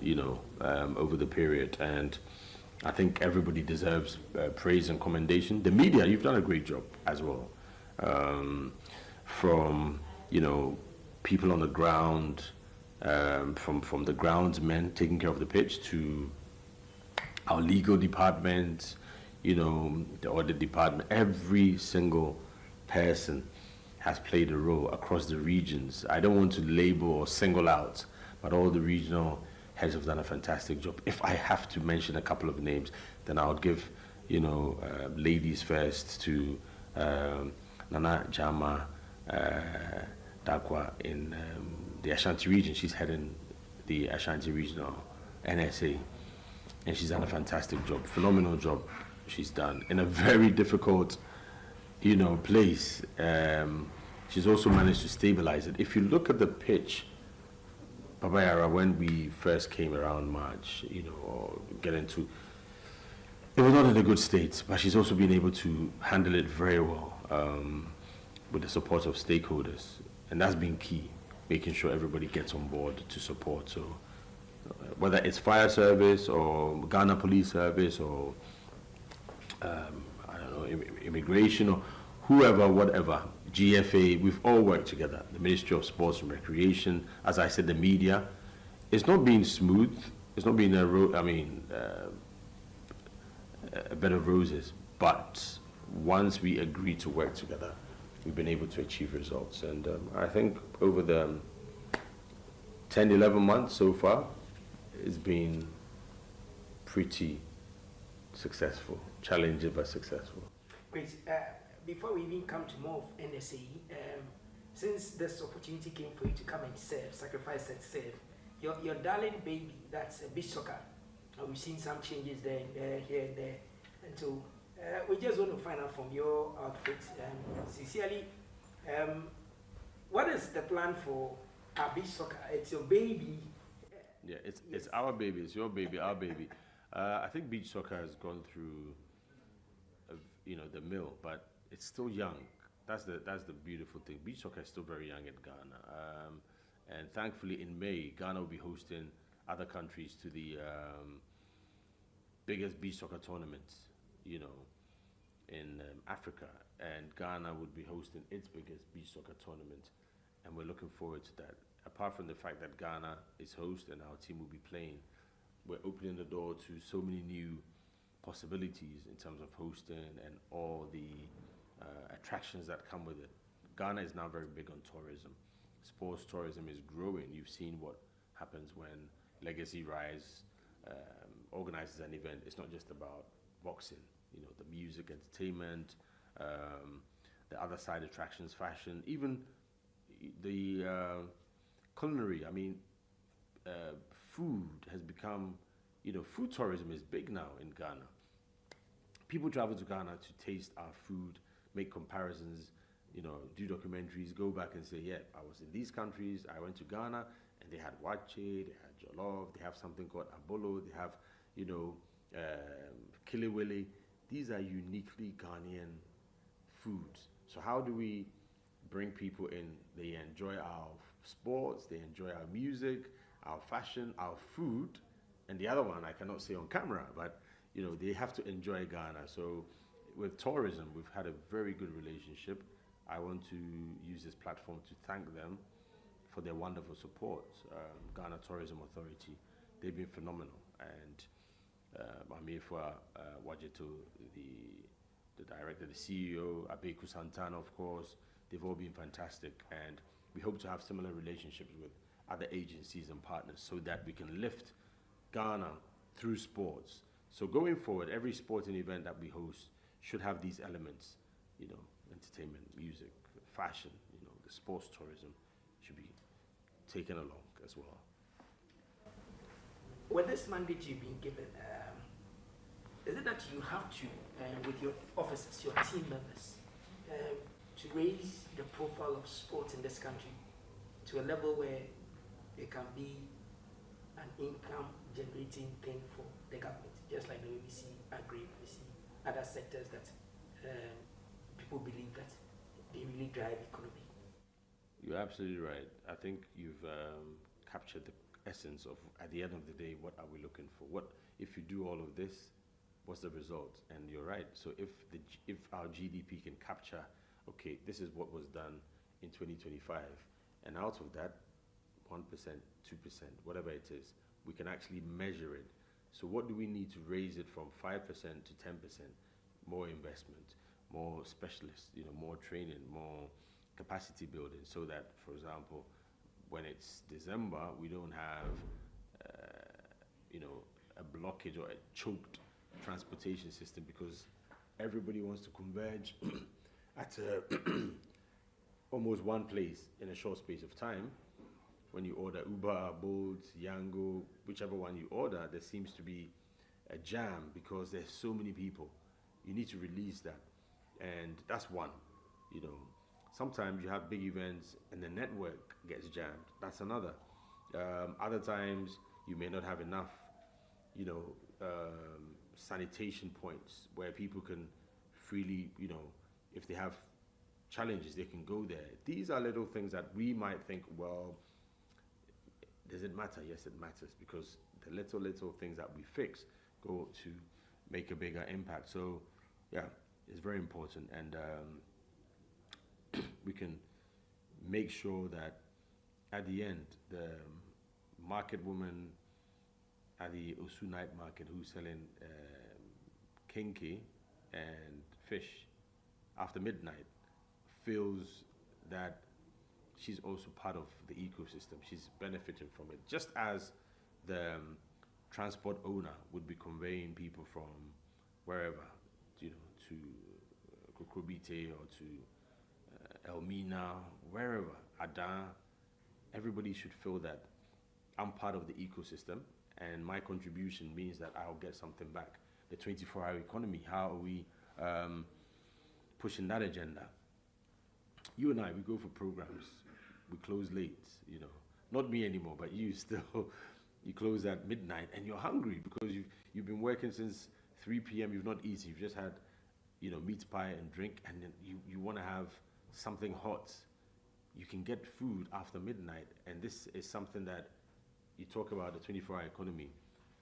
Over the period, and I think everybody deserves praise and commendation. The media, you've done a great job as well. From people on the ground. From the groundsmen taking care of the pitch to our legal department, the audit department, every single person has played a role across the regions. I don't want to label or single out, but all the regional heads have done a fantastic job. If I have to mention a couple of names, then I'll give, ladies first to Nana Jama Dakwa in the Ashanti region. She's heading the Ashanti Regional NSA, and she's done a fantastic job, phenomenal job she's done in a very difficult, place. She's also managed to stabilize it. If you look at the pitch, Papa Yara, when we first came around March, or get into, it was not in a good state, but she's also been able to handle it very well with the support of stakeholders, and that's been key, making sure everybody gets on board to support. So whether it's fire service or Ghana Police Service or immigration or whoever, whatever, GFA, we've all worked together. The Ministry of Sports and Recreation, as I said, the media. It's not been smooth. It's not been a bed of roses. But once we agreed to work together, we've been able to achieve results. And I think over the 10, 11 months so far, it's been pretty successful, challenging but successful. Great. Before we even come to more of NSA, since this opportunity came for you to come and serve, sacrifice and serve, your darling baby, that's beach soccer. We've seen some changes there, here and there. And so we just want to find out from your outfit, sincerely, what is the plan for our beach soccer? It's your baby. Yeah, it's our baby, it's your baby, our baby. I think beach soccer has gone through, the mill, but it's still young. That's the beautiful thing. Beach soccer is still very young in Ghana, and thankfully in May, Ghana will be hosting other countries to the biggest beach soccer tournament, in Africa, and Ghana would be hosting its biggest beach soccer tournament, and we're looking forward to that. Apart from the fact that Ghana is host and our team will be playing, we're opening the door to so many new possibilities in terms of hosting and all the attractions that come with it. Ghana is now very big on tourism. Sports tourism is growing. You've seen what happens when Legacy Rise organizes an event. It's not just about boxing, the music, entertainment, the other side attractions, fashion, even the culinary. I mean, food has become, food tourism is big now in Ghana. People travel to Ghana to taste our food, make comparisons, do documentaries, go back and say, yeah, I was in these countries, I went to Ghana, and they had wache, they had jollof, they have something called abolo, they have, kilewele. These are uniquely Ghanaian foods. So how do we bring people in? They enjoy our sports, they enjoy our music, our fashion, our food, and the other one I cannot say on camera, but they have to enjoy Ghana. So with tourism, we've had a very good relationship. I want to use this platform to thank them for their wonderful support. Ghana Tourism Authority, they've been phenomenal. And Amefua Wajeto, the director, the CEO, Abeku Santana, of course, they've all been fantastic. And we hope to have similar relationships with other agencies and partners so that we can lift Ghana through sports. So going forward, every sporting event that we host should have these elements, entertainment, music, fashion, the sports tourism should be taken along as well. With this mandate you've been given, is it that you have to, with your officers, your team members, to raise the profile of sports in this country to a level where it can be an income-generating thing for the government, just like the way we see agri, we see other sectors that people believe that they really drive economy? You're absolutely right. I think you've captured the essence of, at the end of the day, what are we looking for? What if you do all of this? What's the result? And you're right. So if our GDP can capture, okay, this is what was done in 2025, and out of that, 1%, 2%, whatever it is, we can actually measure it. So what do we need to raise it from 5% to 10%? More investment, more specialists, more training, more capacity building so that, for example, when it's December, we don't have, a blockage or a choked transportation system, because everybody wants to converge at almost one place in a short space of time. When you order Uber, Bolt, Yango, whichever one you order, there seems to be a jam because there's so many people. You need to release that. And that's one, Sometimes you have big events and the network gets jammed. That's another. Other times you may not have enough, sanitation points where people can freely, if they have challenges, they can go there. These are little things that we might think, well, does it matter? Yes, it matters, because the little things that we fix go to make a bigger impact. So, yeah, it's very important, and we can make sure that at the end, the market woman at the Osu night market who's selling kinky and fish after midnight feels that she's also part of the ecosystem. She's benefiting from it, just as the transport owner would be conveying people from wherever, to Kokrobite or to Elmina, wherever, Adan. Everybody should feel that I'm part of the ecosystem, and my contribution means that I'll get something back. The 24-hour economy, how are we pushing that agenda? You and I, we go for programs. We close late, Not me anymore, but you still, you close at midnight and you're hungry because you've been working since 3 p.m. You've not eaten. You've just had, meat pie and drink, and then you want to have something hot. You can get food after midnight, and this is something that you talk about, the 24-hour economy.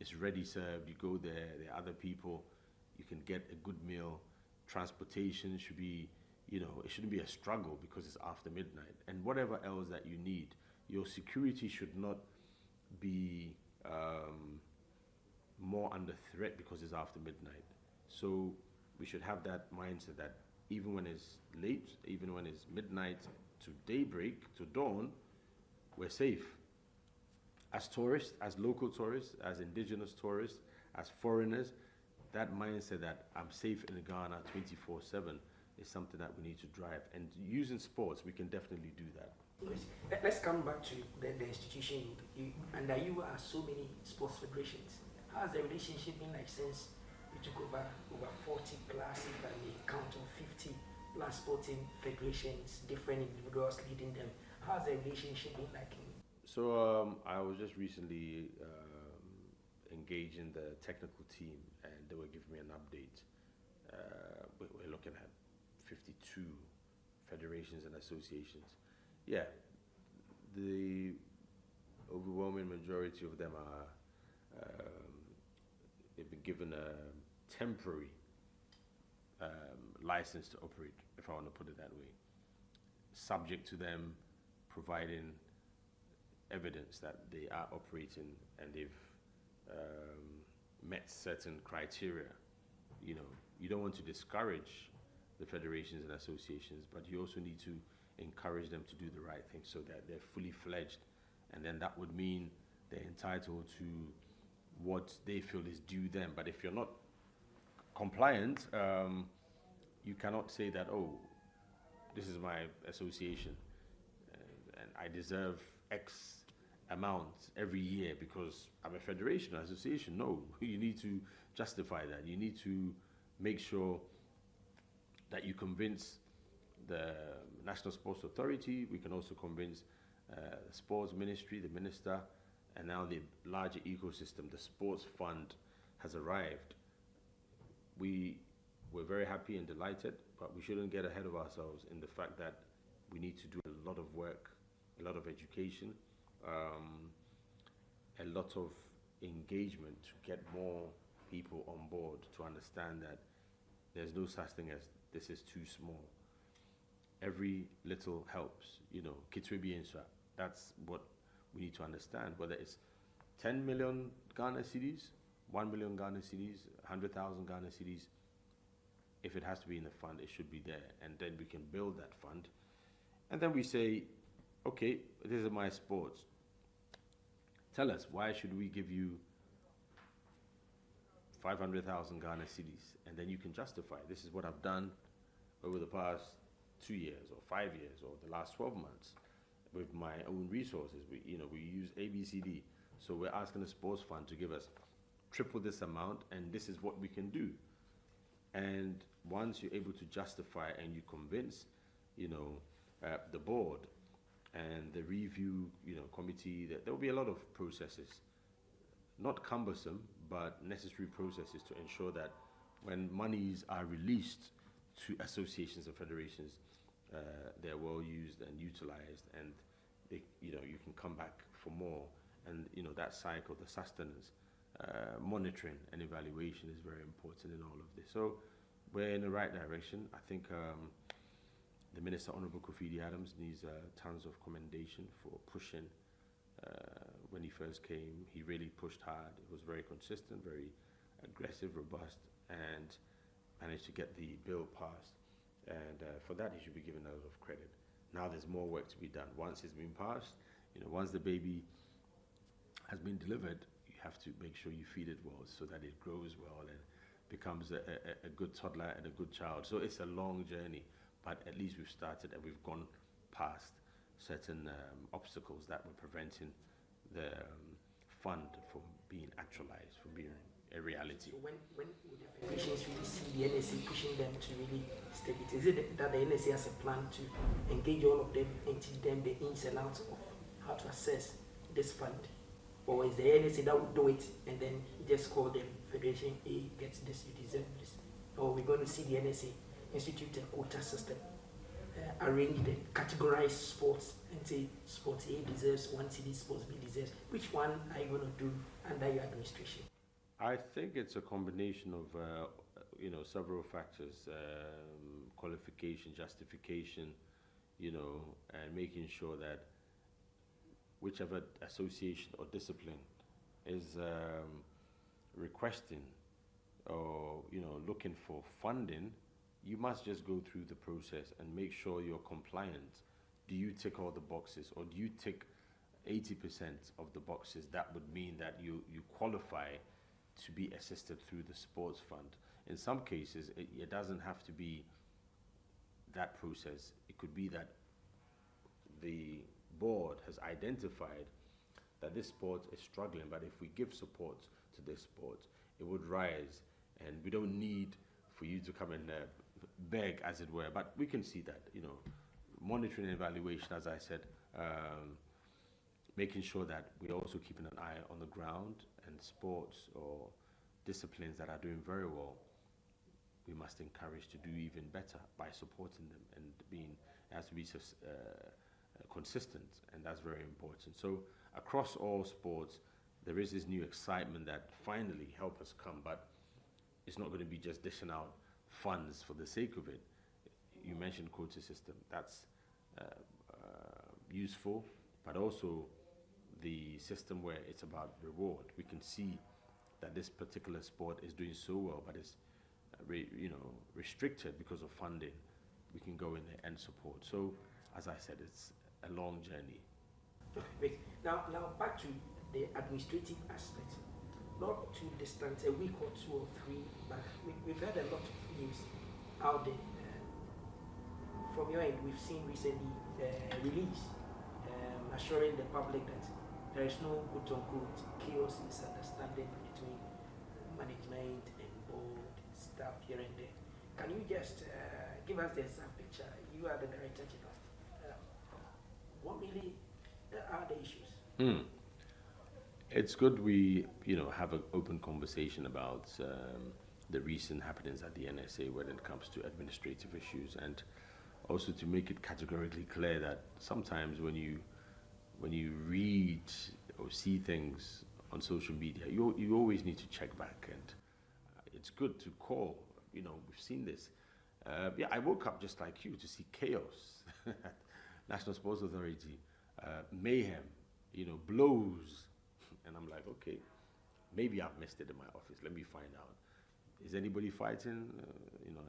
It's ready served. You go there are other people. You can get a good meal. Transportation should be, it shouldn't be a struggle because it's after midnight. And whatever else that you need, your security should not be more under threat because it's after midnight. So we should have that mindset that even when it's late, even when it's midnight to daybreak, to dawn, we're safe. As tourists, as local tourists, as indigenous tourists, as foreigners, that mindset that I'm safe in Ghana 24/7 is something that we need to drive. And using sports, we can definitely do that. Let's come back to the institution. Under you are so many sports federations. How's the relationship been like since you took over 40 plus, if I may count, on 50 plus sporting federations, different individuals leading them? How's the relationship been like? So I was just recently engaging the technical team, and they were giving me an update. We're looking at 52 federations and associations. Yeah, the overwhelming majority of them are, they've been given a temporary license to operate, if I want to put it that way, subject to them providing evidence that they are operating and they've met certain criteria. You don't want to discourage the federations and associations, but you also need to encourage them to do the right thing so that they're fully fledged, and then that would mean they're entitled to what they feel is due them. But if you're not compliant, you cannot say that, oh, this is my association and I deserve X amount every year because I'm a federation or association. No, you need to justify that. You need to make sure that you convince the National Sports Authority. We can also convince the Sports Ministry, the Minister, and now the larger ecosystem. The Sports Fund has arrived. We're very happy and delighted, but we shouldn't get ahead of ourselves in the fact that we need to do a lot of work, a lot of education, a lot of engagement to get more people on board to understand that there's no such thing as this is too small. Every little helps, Kitwebi Inswa. That's what we need to understand, whether it's 10 million Ghana cedis, 1 million Ghana cedis, 100,000 Ghana cedis. If it has to be in the fund, it should be there, and then we can build that fund. And then we say, okay, this is my sports. Tell us, why should we give you 500,000 Ghana cedis? And then you can justify, this is what I've done over the past 2 years or 5 years or the last 12 months with my own resources. We use ABCD. So we're asking the sports fund to give us triple this amount, and this is what we can do. And once you're able to justify and you convince, the board and the review, committee, that there will be a lot of processes, not cumbersome, but necessary processes to ensure that when monies are released to associations and federations, they're well used and utilized, and they, you can come back for more. And that cycle, the sustenance, monitoring and evaluation is very important in all of this. So we're in the right direction. I think the Minister, Honorable Kofi Adams, needs tons of commendation for pushing. When he first came, he really pushed hard. It was very consistent, very aggressive, robust, and managed to get the bill passed. And for that, he should be given a lot of credit. Now there's more work to be done. Once it's been passed, once the baby has been delivered, you have to make sure you feed it well so that it grows well and becomes a good toddler and a good child. So it's a long journey, but at least we've started and we've gone past certain obstacles that were preventing the fund from being actualized, from being a reality. So when would the federations really see the NSA pushing them to really step it? Is it that the NSA has a plan to engage all of them and teach them the ins and outs of how to assess this fund? Or is the NSA that would do it and then you just call them Federation A gets this, you deserve this? Or we're going to see the NSA institute a quota system, arrange and categorize sports and say sports A deserves 1 CD, sports B deserves. Which one are you going to do under your administration? I think it's a combination of several factors: qualification, justification, and making sure that whichever association or discipline is requesting or looking for funding, you must just go through the process and make sure you're compliant. Do you tick all the boxes, or do you tick 80% of the boxes? That would mean that you qualify to be assisted through the sports fund. In some cases, it doesn't have to be that process. It could be that the board has identified that this sport is struggling, but if we give support to this sport, it would rise, and we don't need for you to come and beg, as it were. But we can see that, monitoring and evaluation, as I said, making sure that we're also keeping an eye on the ground, and sports or disciplines that are doing very well, we must encourage to do even better by supporting them, and it has to be consistent, and that's very important. So across all sports, there is this new excitement that finally help us come, but it's not going to be just dishing out funds for the sake of it. You mentioned quota system. That's useful, but also the system where it's about reward. We can see that this particular sport is doing so well, but it's restricted because of funding. We can go in there and support. So, as I said, it's a long journey. Wait. Now back to the administrative aspect. Not too distant, a week or 2 or 3 back, we've heard a lot of news out there. From your end, we've seen recently release assuring the public that there is no quote-unquote chaos, misunderstanding between management and board staff here and there. Can you just give us the exact picture? You are the Director General. What really are the issues? It's good we, have an open conversation about the recent happenings at the NSA when it comes to administrative issues, and also to make it categorically clear that sometimes when you read or see things on social media, you always need to check back, and it's good to call. We've seen this. I woke up just like you to see chaos at National Sports Authority, mayhem, blows. And I'm like, okay, maybe I've missed it in my office. Let me find out. Is anybody fighting?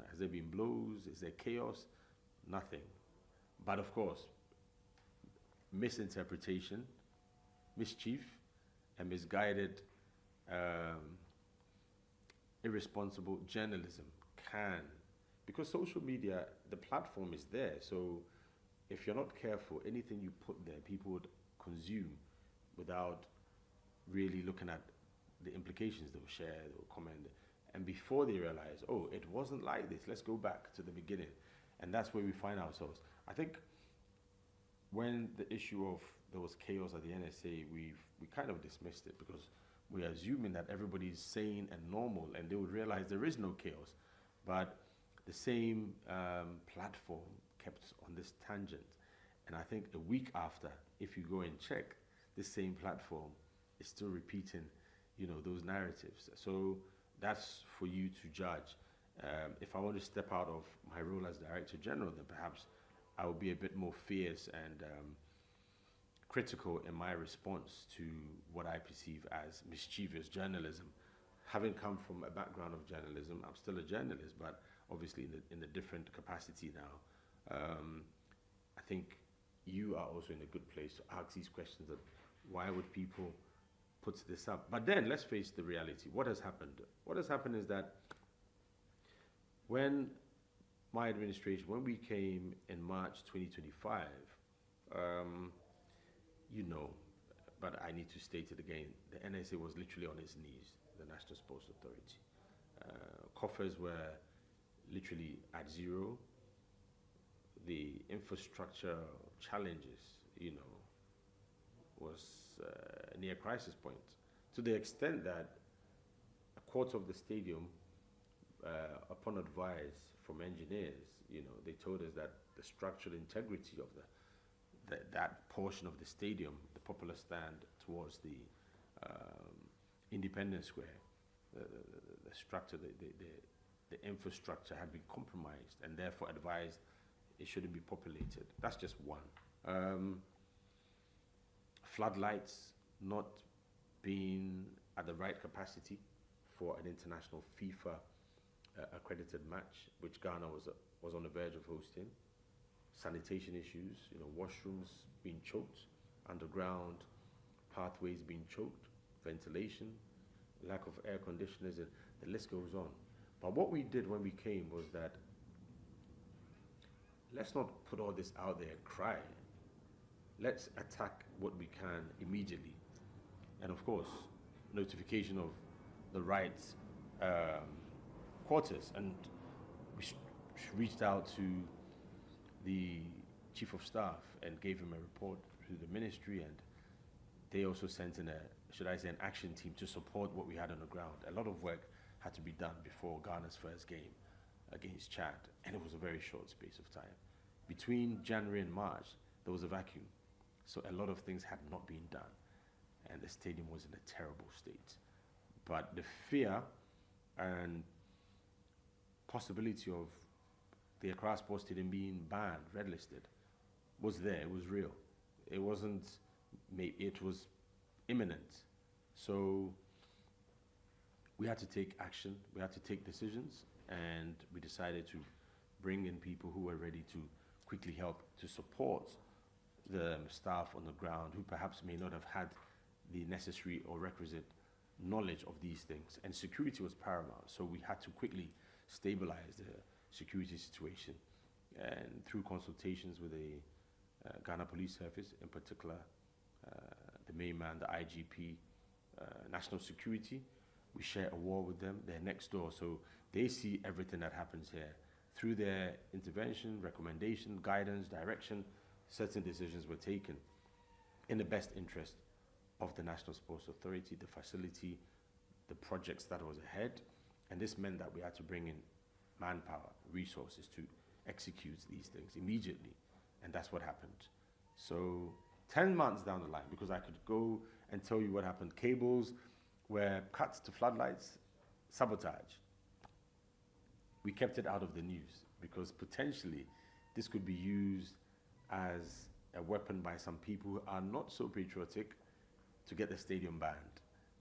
Has there been blows? Is there chaos? Nothing. But of course, misinterpretation, mischief, and misguided, irresponsible journalism can, because social media, the platform is there, so if you're not careful, anything you put there, people would consume without really looking at the implications. They'll share, they'll comment, and before they realize, oh, it wasn't like this, let's go back to the beginning. And that's where we find ourselves. I think when the issue of there was chaos at the NSA, we kind of dismissed it because we're assuming that everybody's sane and normal, and they would realize there is no chaos. But the same platform kept on this tangent. And I think a week after, if you go and check, this same platform is still repeating, those narratives. So that's for you to judge. If I want to step out of my role as Director General, then perhaps I will be a bit more fierce and critical in my response to what I perceive as mischievous journalism. Having come from a background of journalism, I'm still a journalist, but obviously in a different capacity now. I think you are also in a good place to ask these questions of why would people put this up? But then let's face the reality. What has happened? What has happened is that when my administration, when we came in March 2025, but I need to state it again, the NSA was literally on its knees, the National Sports Authority. Coffers were literally at zero. The infrastructure challenges, was near crisis point, to the extent that a quarter of the stadium, upon advice from engineers, they told us that the structural integrity of that portion of the stadium, the Popular Stand towards the Independence Square, the structure, the infrastructure had been compromised, and therefore advised it shouldn't be populated. That's just one. Floodlights not being at the right capacity for an international FIFA accredited match, which Ghana was on the verge of hosting. Sanitation issues, washrooms being choked, underground pathways being choked, ventilation, lack of air conditioners, and the list goes on. But what we did when we came was that let's not put all this out there and cry. Let's attack what we can immediately. And of course, notification of the right quarters. And we reached out to the Chief of Staff and gave him a report to the ministry, and they also sent in an action team to support what we had on the ground. A lot of work had to be done before Ghana's first game against Chad, and it was a very short space of time. Between January and March, there was a vacuum. So a lot of things had not been done, and the stadium was in a terrible state. But the fear and possibility of the Accra Sports Stadium being banned, red listed, was there, it was real. It wasn't, it was imminent. So we had to take action, we had to take decisions, and we decided to bring in people who were ready to quickly help to support the staff on the ground who perhaps may not have had the necessary or requisite knowledge of these things. And security was paramount, so we had to quickly stabilize the security situation. And through consultations with the Ghana Police Service, in particular, the main man, the IGP, National Security, we share a wall with them. They're next door, so they see everything that happens here. Through their intervention, recommendation, guidance, direction, certain decisions were taken in the best interest of the National Sports Authority, the facility, the projects that was ahead, and this meant that we had to bring in manpower, resources to execute these things immediately, and that's what happened. So 10 months down the line, because I could go and tell you what happened, cables were cut to floodlights, sabotage. We kept it out of the news because potentially this could be used as a weapon by some people who are not so patriotic to get the stadium banned.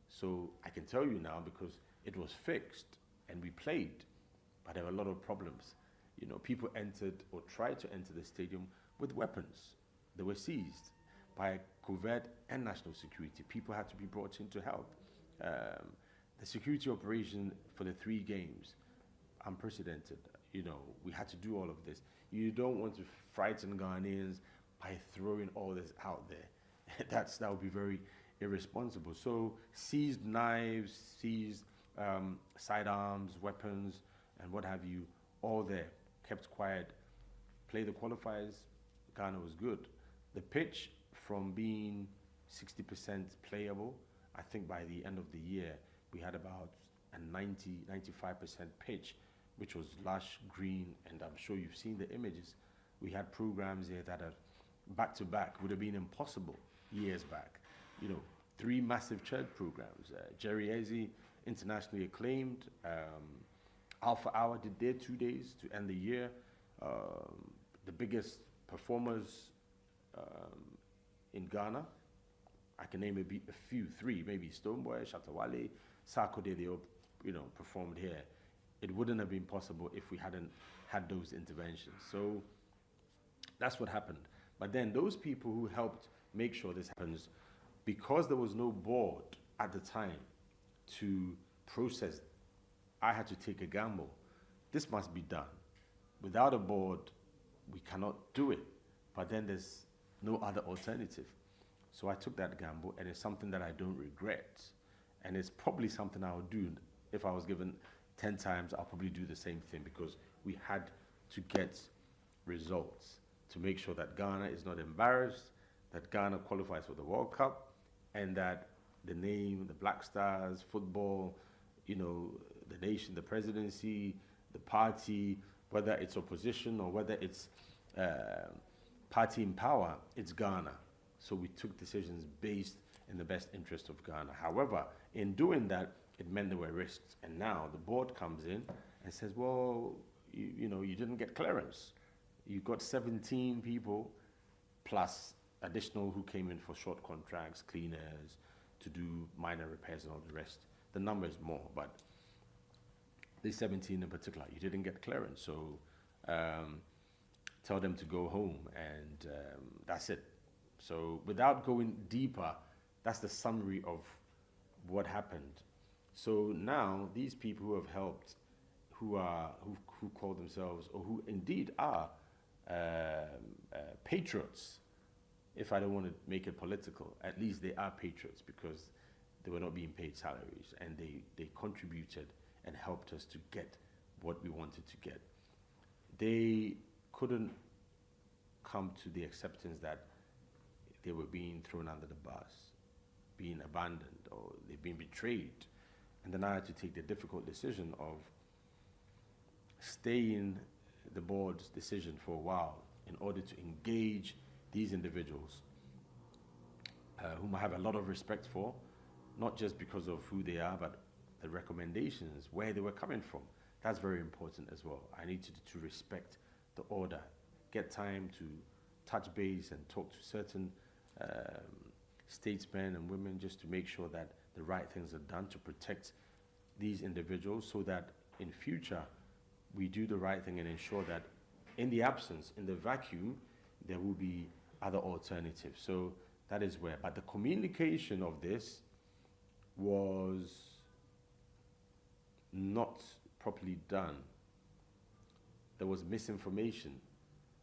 So I can tell you now, because it was fixed and we played, but there were a lot of problems. People entered or tried to enter the stadium with weapons. They were seized. by covert and national security. People had to be brought in to help. The security operation for the 3 games, unprecedented. You know, we had to do all of this. You don't want to frighten Ghanaians by throwing all this out there. That would be very irresponsible. So seized knives, seized sidearms, weapons, and what have you, all there, kept quiet. Play the qualifiers, Ghana was good. The pitch, from being 60% playable, I think by the end of the year, we had about a 95% pitch, which was lush green, and I'm sure you've seen the images. We had programs here that are back-to-back, would have been impossible years back. You know, 3 massive church programs. Jerry Eze, internationally acclaimed. Alpha Hour did their 2 days to end the year. The biggest performers in Ghana, I can name a few, 3, maybe Stonebwoy, Shatawale, Sarkodie, they all, you know, performed here. It wouldn't have been possible if we hadn't had those interventions. So that's what happened. But then those people who helped make sure this happens, because there was no board at the time to process, I had to take a gamble. This must be done. Without a board, we cannot do it. But then there's no other alternative. So I took that gamble, and it's something that I don't regret. And it's probably something I would do. If I was given 10 times, I'll probably do the same thing, because we had to get results to make sure that Ghana is not embarrassed, that Ghana qualifies for the World Cup, and that the name, the Black Stars, football, you know, the nation, the presidency, the party, whether it's opposition or whether it's party in power, it's Ghana. So we took decisions based in the best interest of Ghana. However, in doing that, it meant there were risks. And now the board comes in and says, well, you know, you didn't get clearance. You got 17 people plus additional who came in for short contracts, cleaners, to do minor repairs and all the rest. The number is more, but these 17 in particular, you didn't get clearance. So tell them to go home, and that's it. So without going deeper, that's the summary of what happened. So now these people who have helped, who call themselves, or who indeed are patriots, if I don't want to make it political, at least they are patriots, because they were not being paid salaries, and they contributed and helped us to get what we wanted to get. They couldn't come to the acceptance that they were being thrown under the bus, being abandoned, or they've been betrayed. And then I had to take the difficult decision of staying the board's decision for a while in order to engage these individuals whom I have a lot of respect for, not just because of who they are, but the recommendations, where they were coming from. That's very important as well. I needed to respect the order, get time to touch base and talk to certain statesmen and women, just to make sure that the right things are done to protect these individuals, so that in future we do the right thing and ensure that in the absence, in the vacuum, there will be other alternatives. So that is where. But the communication of this was not properly done. There was misinformation,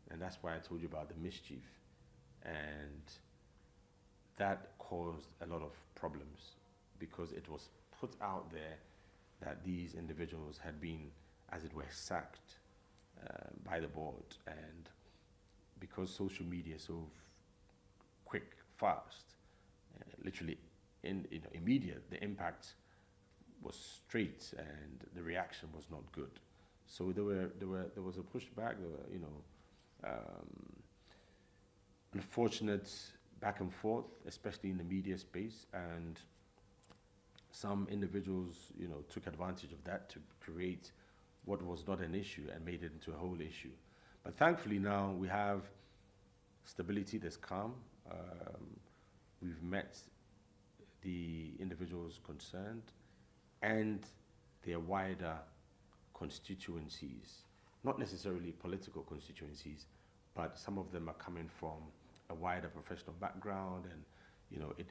and that's why I told you about the mischief. And that caused a lot of problems, because it was put out there that these individuals had been, as it were, sacked by the board. And because social media is so quick, fast, literally immediate, the impact was straight, and the reaction was not good. So there was a pushback. There were, unfortunate back and forth, especially in the media space, and some individuals, took advantage of that to create what was not an issue and made it into a whole issue. But thankfully now we have stability, there's calm. We've met the individuals concerned and their wider constituencies, not necessarily political constituencies, but some of them are coming from a wider professional background, and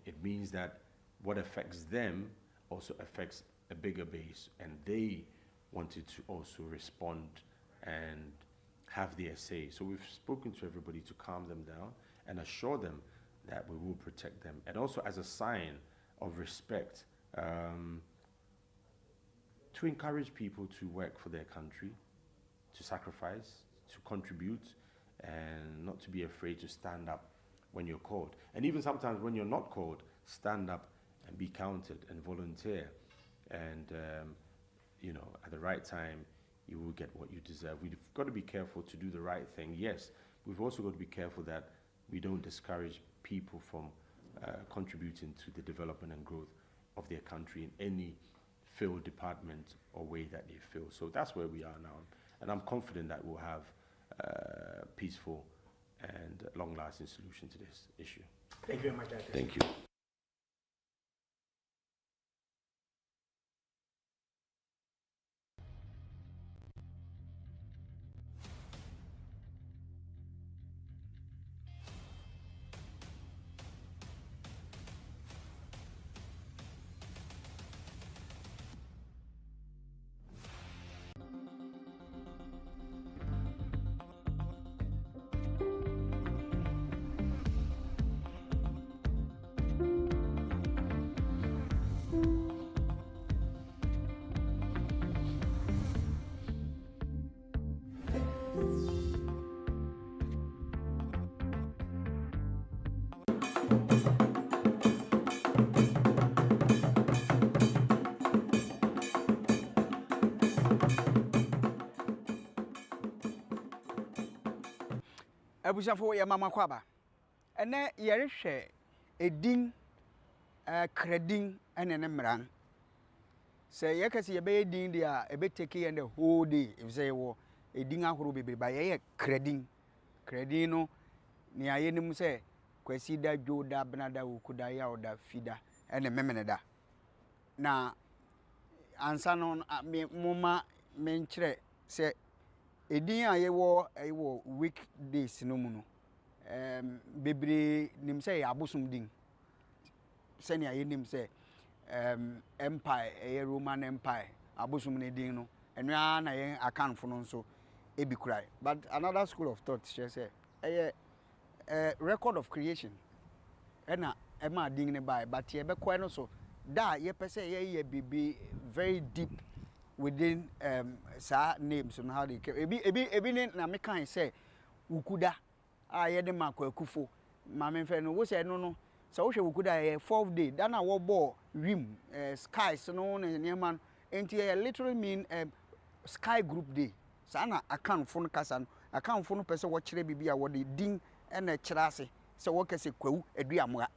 it means that what affects them also affects a bigger base, and they wanted to also respond and have their say. So we've spoken to everybody to calm them down and assure them that we will protect them, and also as a sign of respect, to encourage people to work for their country, to sacrifice, to contribute, and not to be afraid to stand up when you're called. And even sometimes when you're not called, stand up and be counted and volunteer. And, at the right time, you will get what you deserve. We've got to be careful to do the right thing. Yes, we've also got to be careful that we don't discourage people from contributing to the development and growth of their country in any field, department, or way that they feel. So that's where we are now. And I'm confident that we'll have a peaceful and long-lasting solution to this issue. Thank you very much, Dr. Thank you. Abusafo ya mama kwaba ene yerehwe edin kredin ene ne mran se yekase ye be edin dia e be take ye the whole day if say wo edin ahoro bebe ba ye kredin no ni ayenim se kwasi da joda benada ukuda ya oda fida ene memene da na ansa no moma menkyere se edin ayewo weekdays no mu no bebre nim say abosum din se ni ayenim say empire Roman empire abosum ne din no eno na yen akanfo no nso ebikurai. But another school of thought say record of creation ena ema din ne bai, but ye be kwa no so da ye pese ye bibi very deep within sa names and how they ebi na me kan say ukuda ye de makwa ma me fe no wo say no so wo hwe ukuda ye 4th day da na wo ball rim skies no ne man enti ye literally mean sky group day sa na akan fo no kasa no akan fo no pese wo kire bibia wo de din na kire ase se wo kase kwawu aduamoa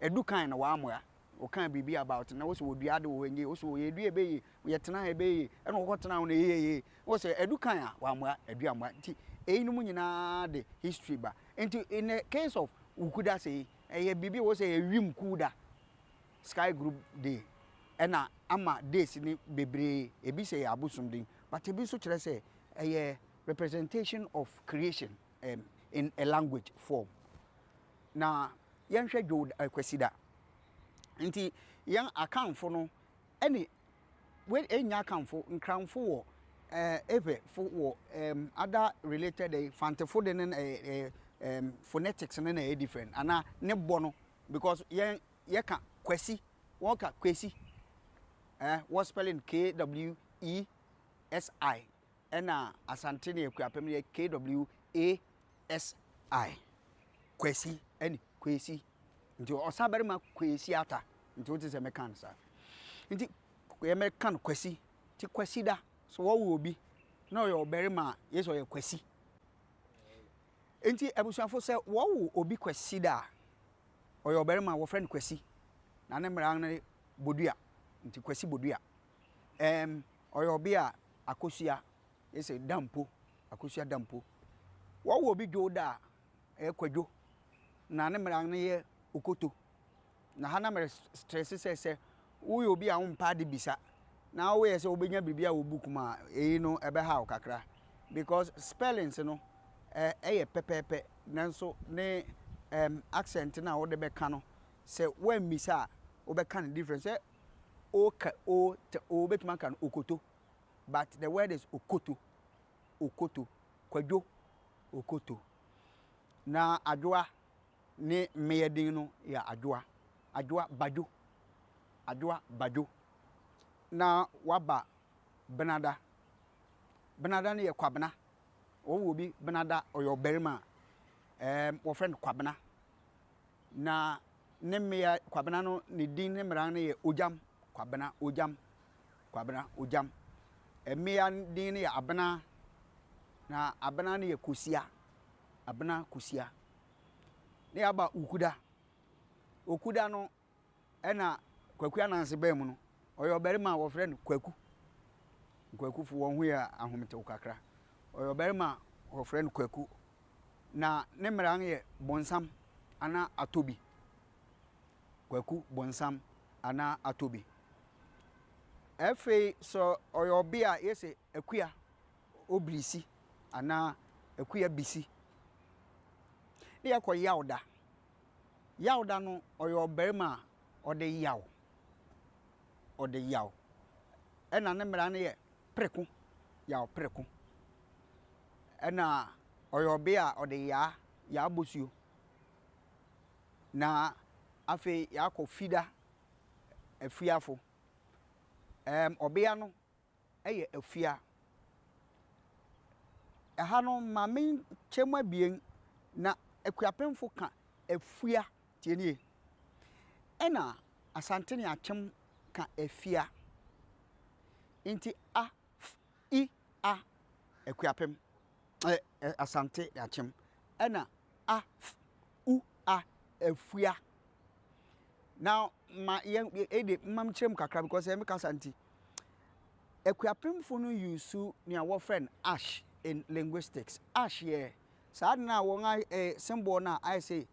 edu kan na wa amoa o kan bibi about na wo so odua de wo nye wo so ye dua be ye tena he be e no wo tena wo na ye wo so edu kan a wa amoa aduamoa nti einum nyina de history ba nti in the case of ukuda say ye bibi wo say ewim kuda sky group day ena ama days ni bebre ebi say abusum din but ebi so kire say representation of creation in a language form na yenhwe dwo kwasida nti yan akanfo no ene we enya akanfo nkranfo wo efe fo wo other related fantefo de ne phonetics ne na different ana ne bo no because ye ka kwasi wo ka kwasi what spelling KWESI ena asante ne akuapem ne KWASI kwasi ene kwasi nti osabere ma kwesi ata nti wote se mekan sa nti ye mekan kwesi ti kwesi da so wo obi na o ye obere ma yeso ye kwesi nti abusuafo se wo obi kwesi da o ye obere ma wo friend kwesi na ne mra ne bodua nti kwesi bodua o ye obi a akosua yese dampo akosua dampo wo obi dwoda kwadwo na ne mra ne ye okoto na hana mere stress se wo obi a umpa de bisa na wo ye se obenya bibia wo book ma no ebe ha okakra because spellings no ɛyɛ pɛpɛɛpɛ nanso ne accent na wo de bɛka no sɛ wammisa a wobɛka no different sɛ oka o te o betuma ka no okoto but the word is okoto kwadwo okoto na adwoa ne mmeyɛdin no yɛ adwoa badwo na waba benada no yɛ kwabena wo bi benada ɔyɛ ɔbarima wo friend kwabena na ne mmeya kwabena no ne din ne mmran no yɛ ogyam kwabena ogyam mmeya din no yɛ abena na abena no yɛ kosia ne aba okuda no ɛna kwaku ananse baa mu no ɔyɛ ɔbarima a wɔfrɛ no kwaku fo wɔn ho yɛ ahometew kakra ɔyɛ ɔbarima a wɔfrɛ no kwaku na ne mmran yɛ bonsam ana atobi kwaku bonsam ana atobi afei so ɔyɛ ɔbea yɛsɛ akua obrisi ana akua bisi ne yakɔ yawda no ɔyɛ ɔbarima a ɔde yaw ɛna ne mmara no yɛ preko ɛna ɔyɛ ɔbea a ɔde yaa bosuo na afei yakɔ fida afiafo ɔbea no ɛyɛ afia ɛha no maame kyɛm abien na akuapemfo ka afia tienie ɛna asante ne akyɛm ka afia nti akuapem asante ne akyɛm ɛna afia now ma ede mam kyerem kakra because em kasa nti akuapemfo no use ne our friend ash in linguistics ash ye saa na won symbol na I say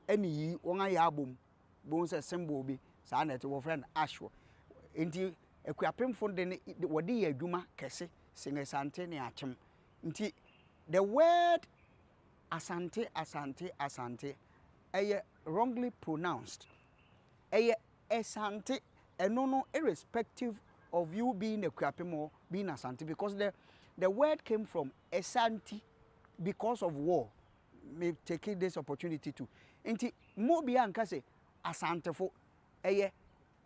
ani yi won aye abom bon say symbol bi saa na te our friend ash nti akuapemfo de wode ye adwuma kese singa sante ne akyem nti the word asante wrongly pronounced asante no irrespective of you being a Akuapem or being Asante because the word came from Asante because of war. May take this opportunity to nti mo bia nka say asantefo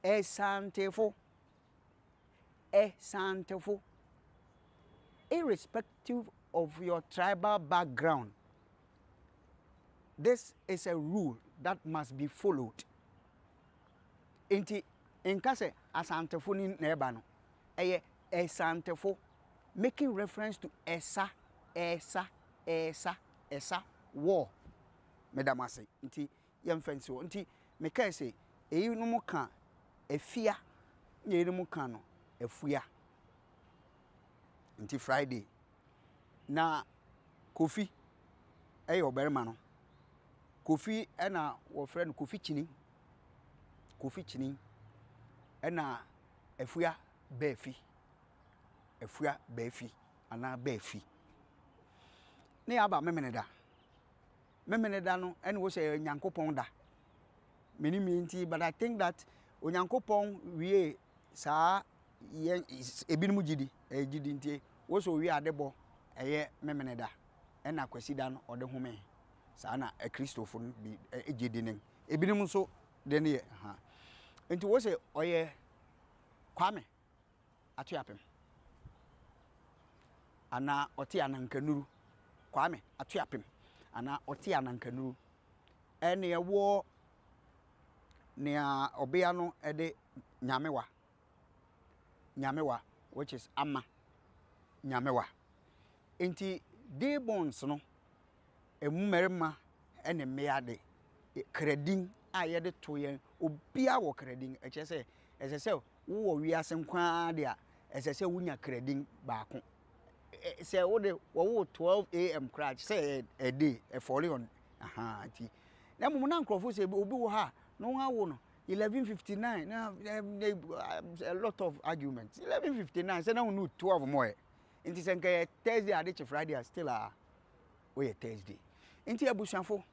asantefo irrespective of your tribal background. This is a rule that must be followed. Inti inkase asantefo ni neba no esantefo making reference to esa war medamase nti yemfense wo nti meka say eyi no mo ka efia ye no mo ka no efua nti Friday na Kofi oberima no Kofi ena wo friend Kofi Chini ena efua befi ana befi ne aba memeneda no ene wo say Nyankopon da menimi nti but I think that Onyankopon wie saa ebinum gidi nti wo so wie adebo eye memeneda ena kwasida no ode home saa na Kristofo bi ejidi nen ebinum so de ne ha nti wo say oye Kwame Atuapem ana oti anankanuru Kwame Atuapem ana oti anankanuru ene ewo ne obea no ede nyamewa which is ama nyamewa nti day bonds no emumerema ene meade kredin ayede to yen obia wo kredin echese esese wo wiase nkwa de a esese wunya kredin baako say wo 12 am crash say a day a folly on ti na mumu na nkrofo say obi wo ha no ha wo no 11:59 now a lot of arguments 11:59 say na no 12 more nti say nke Thursday ade che Friday still oyɛ Thursday nti abusuafo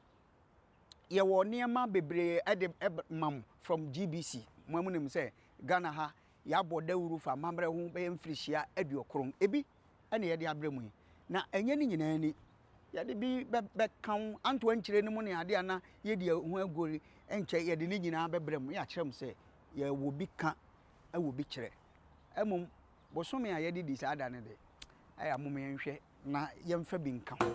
yɛwɔ nneɛma bebree ɛde mam from GBC mo amunim sɛ Ghana ha yɛabɔ dawuru fa mambrɛ ho bɛyɛ mfirihyia aduokron ebi ɛna yɛde abrɛ mu yi na ɛnyɛ ne nyinaa ni yɛde bi bɛkan anto ankyerɛ no mu ne ade ana yɛde ho agori ɛnkyɛ yɛde ne nyinaa bɛbrɛ mu yɛakyerɛ mu sɛ yɛwɔ bi ka ɛwɔ bi kyerɛ ɛmom bosome a yɛde di saa da ne de ɛyɛ amom yɛnhwɛ na yɛmfa bi nka ho.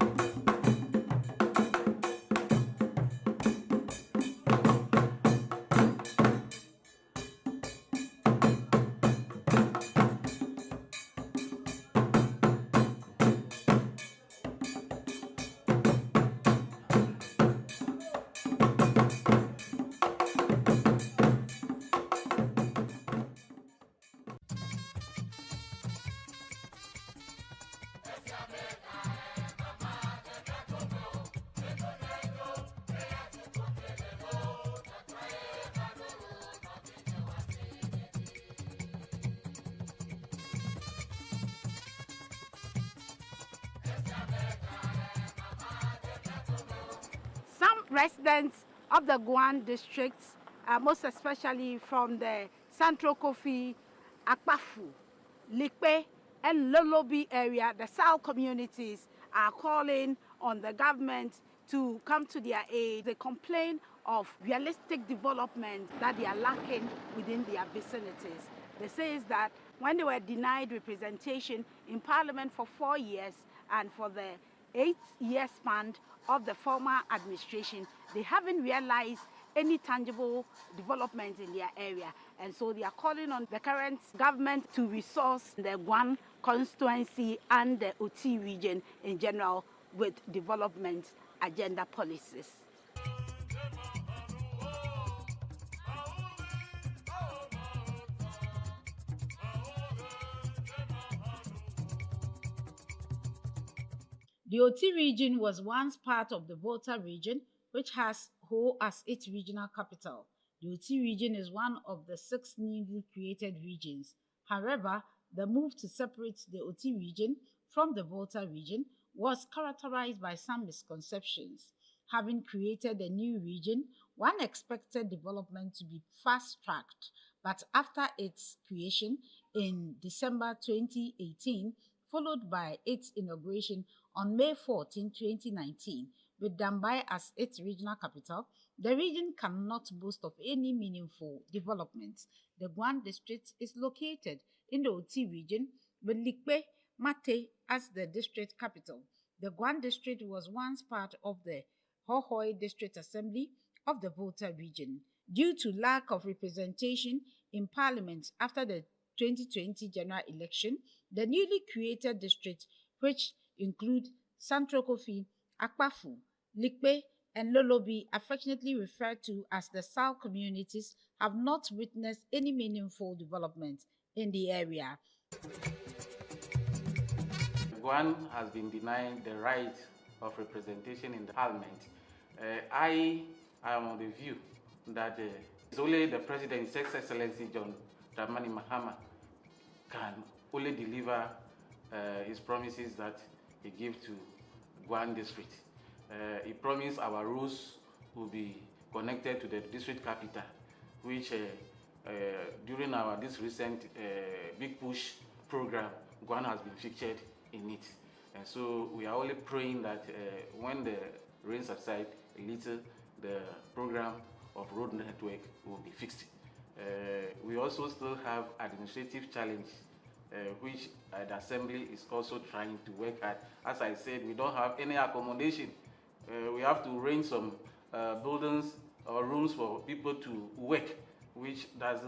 Residents of the Guan districts, most especially from the Central Kofi, Akpafu, Likpe, and Lolobi area, the South communities are calling on the government to come to their aid. They complain of realistic development that they are lacking within their vicinities. They say that when they were denied representation in Parliament for 4 years and for the 8-year span of the former administration, they haven't realized any tangible development in their area. And so they are calling on the current government to resource the Guan constituency and the OT region in general with development agenda policies. The OT region was once part of the Volta region, which has Ho as its regional capital. The OT region is one of the 6 newly created regions. However, the move to separate the OT region from the Volta region was characterized by some misconceptions. Having created a new region, one expected development to be fast-tracked, but after its creation in December 2018, followed by its inauguration on May 14, 2019, with Dambai as its regional capital, the region cannot boast of any meaningful development. The Guan district is located in the OT region, with Likpe Mate as the district capital. The Guan district was once part of the Hohoi District Assembly of the Volta region. Due to lack of representation in Parliament after the 2020 general election, the newly created district, which include Central Kofi, Akpafu, Likpe, and Lolobi, affectionately referred to as the South communities, have not witnessed any meaningful development in the area. Guan has been denied the right of representation in the parliament. I am of the view that it's only the President, His Excellency John Dramani Mahama, can only deliver his promises that he gave to Guan district. He promised our roads will be connected to the district capital, which during this recent Big Push program, Guan has been featured in it. And so we are only praying that when the rain subsides a little, the program of road network will be fixed. We also still have administrative challenge, which the Assembly is also trying to work at. As I said, we don't have any accommodation. We have to rent some buildings or rooms for people to work, which doesn't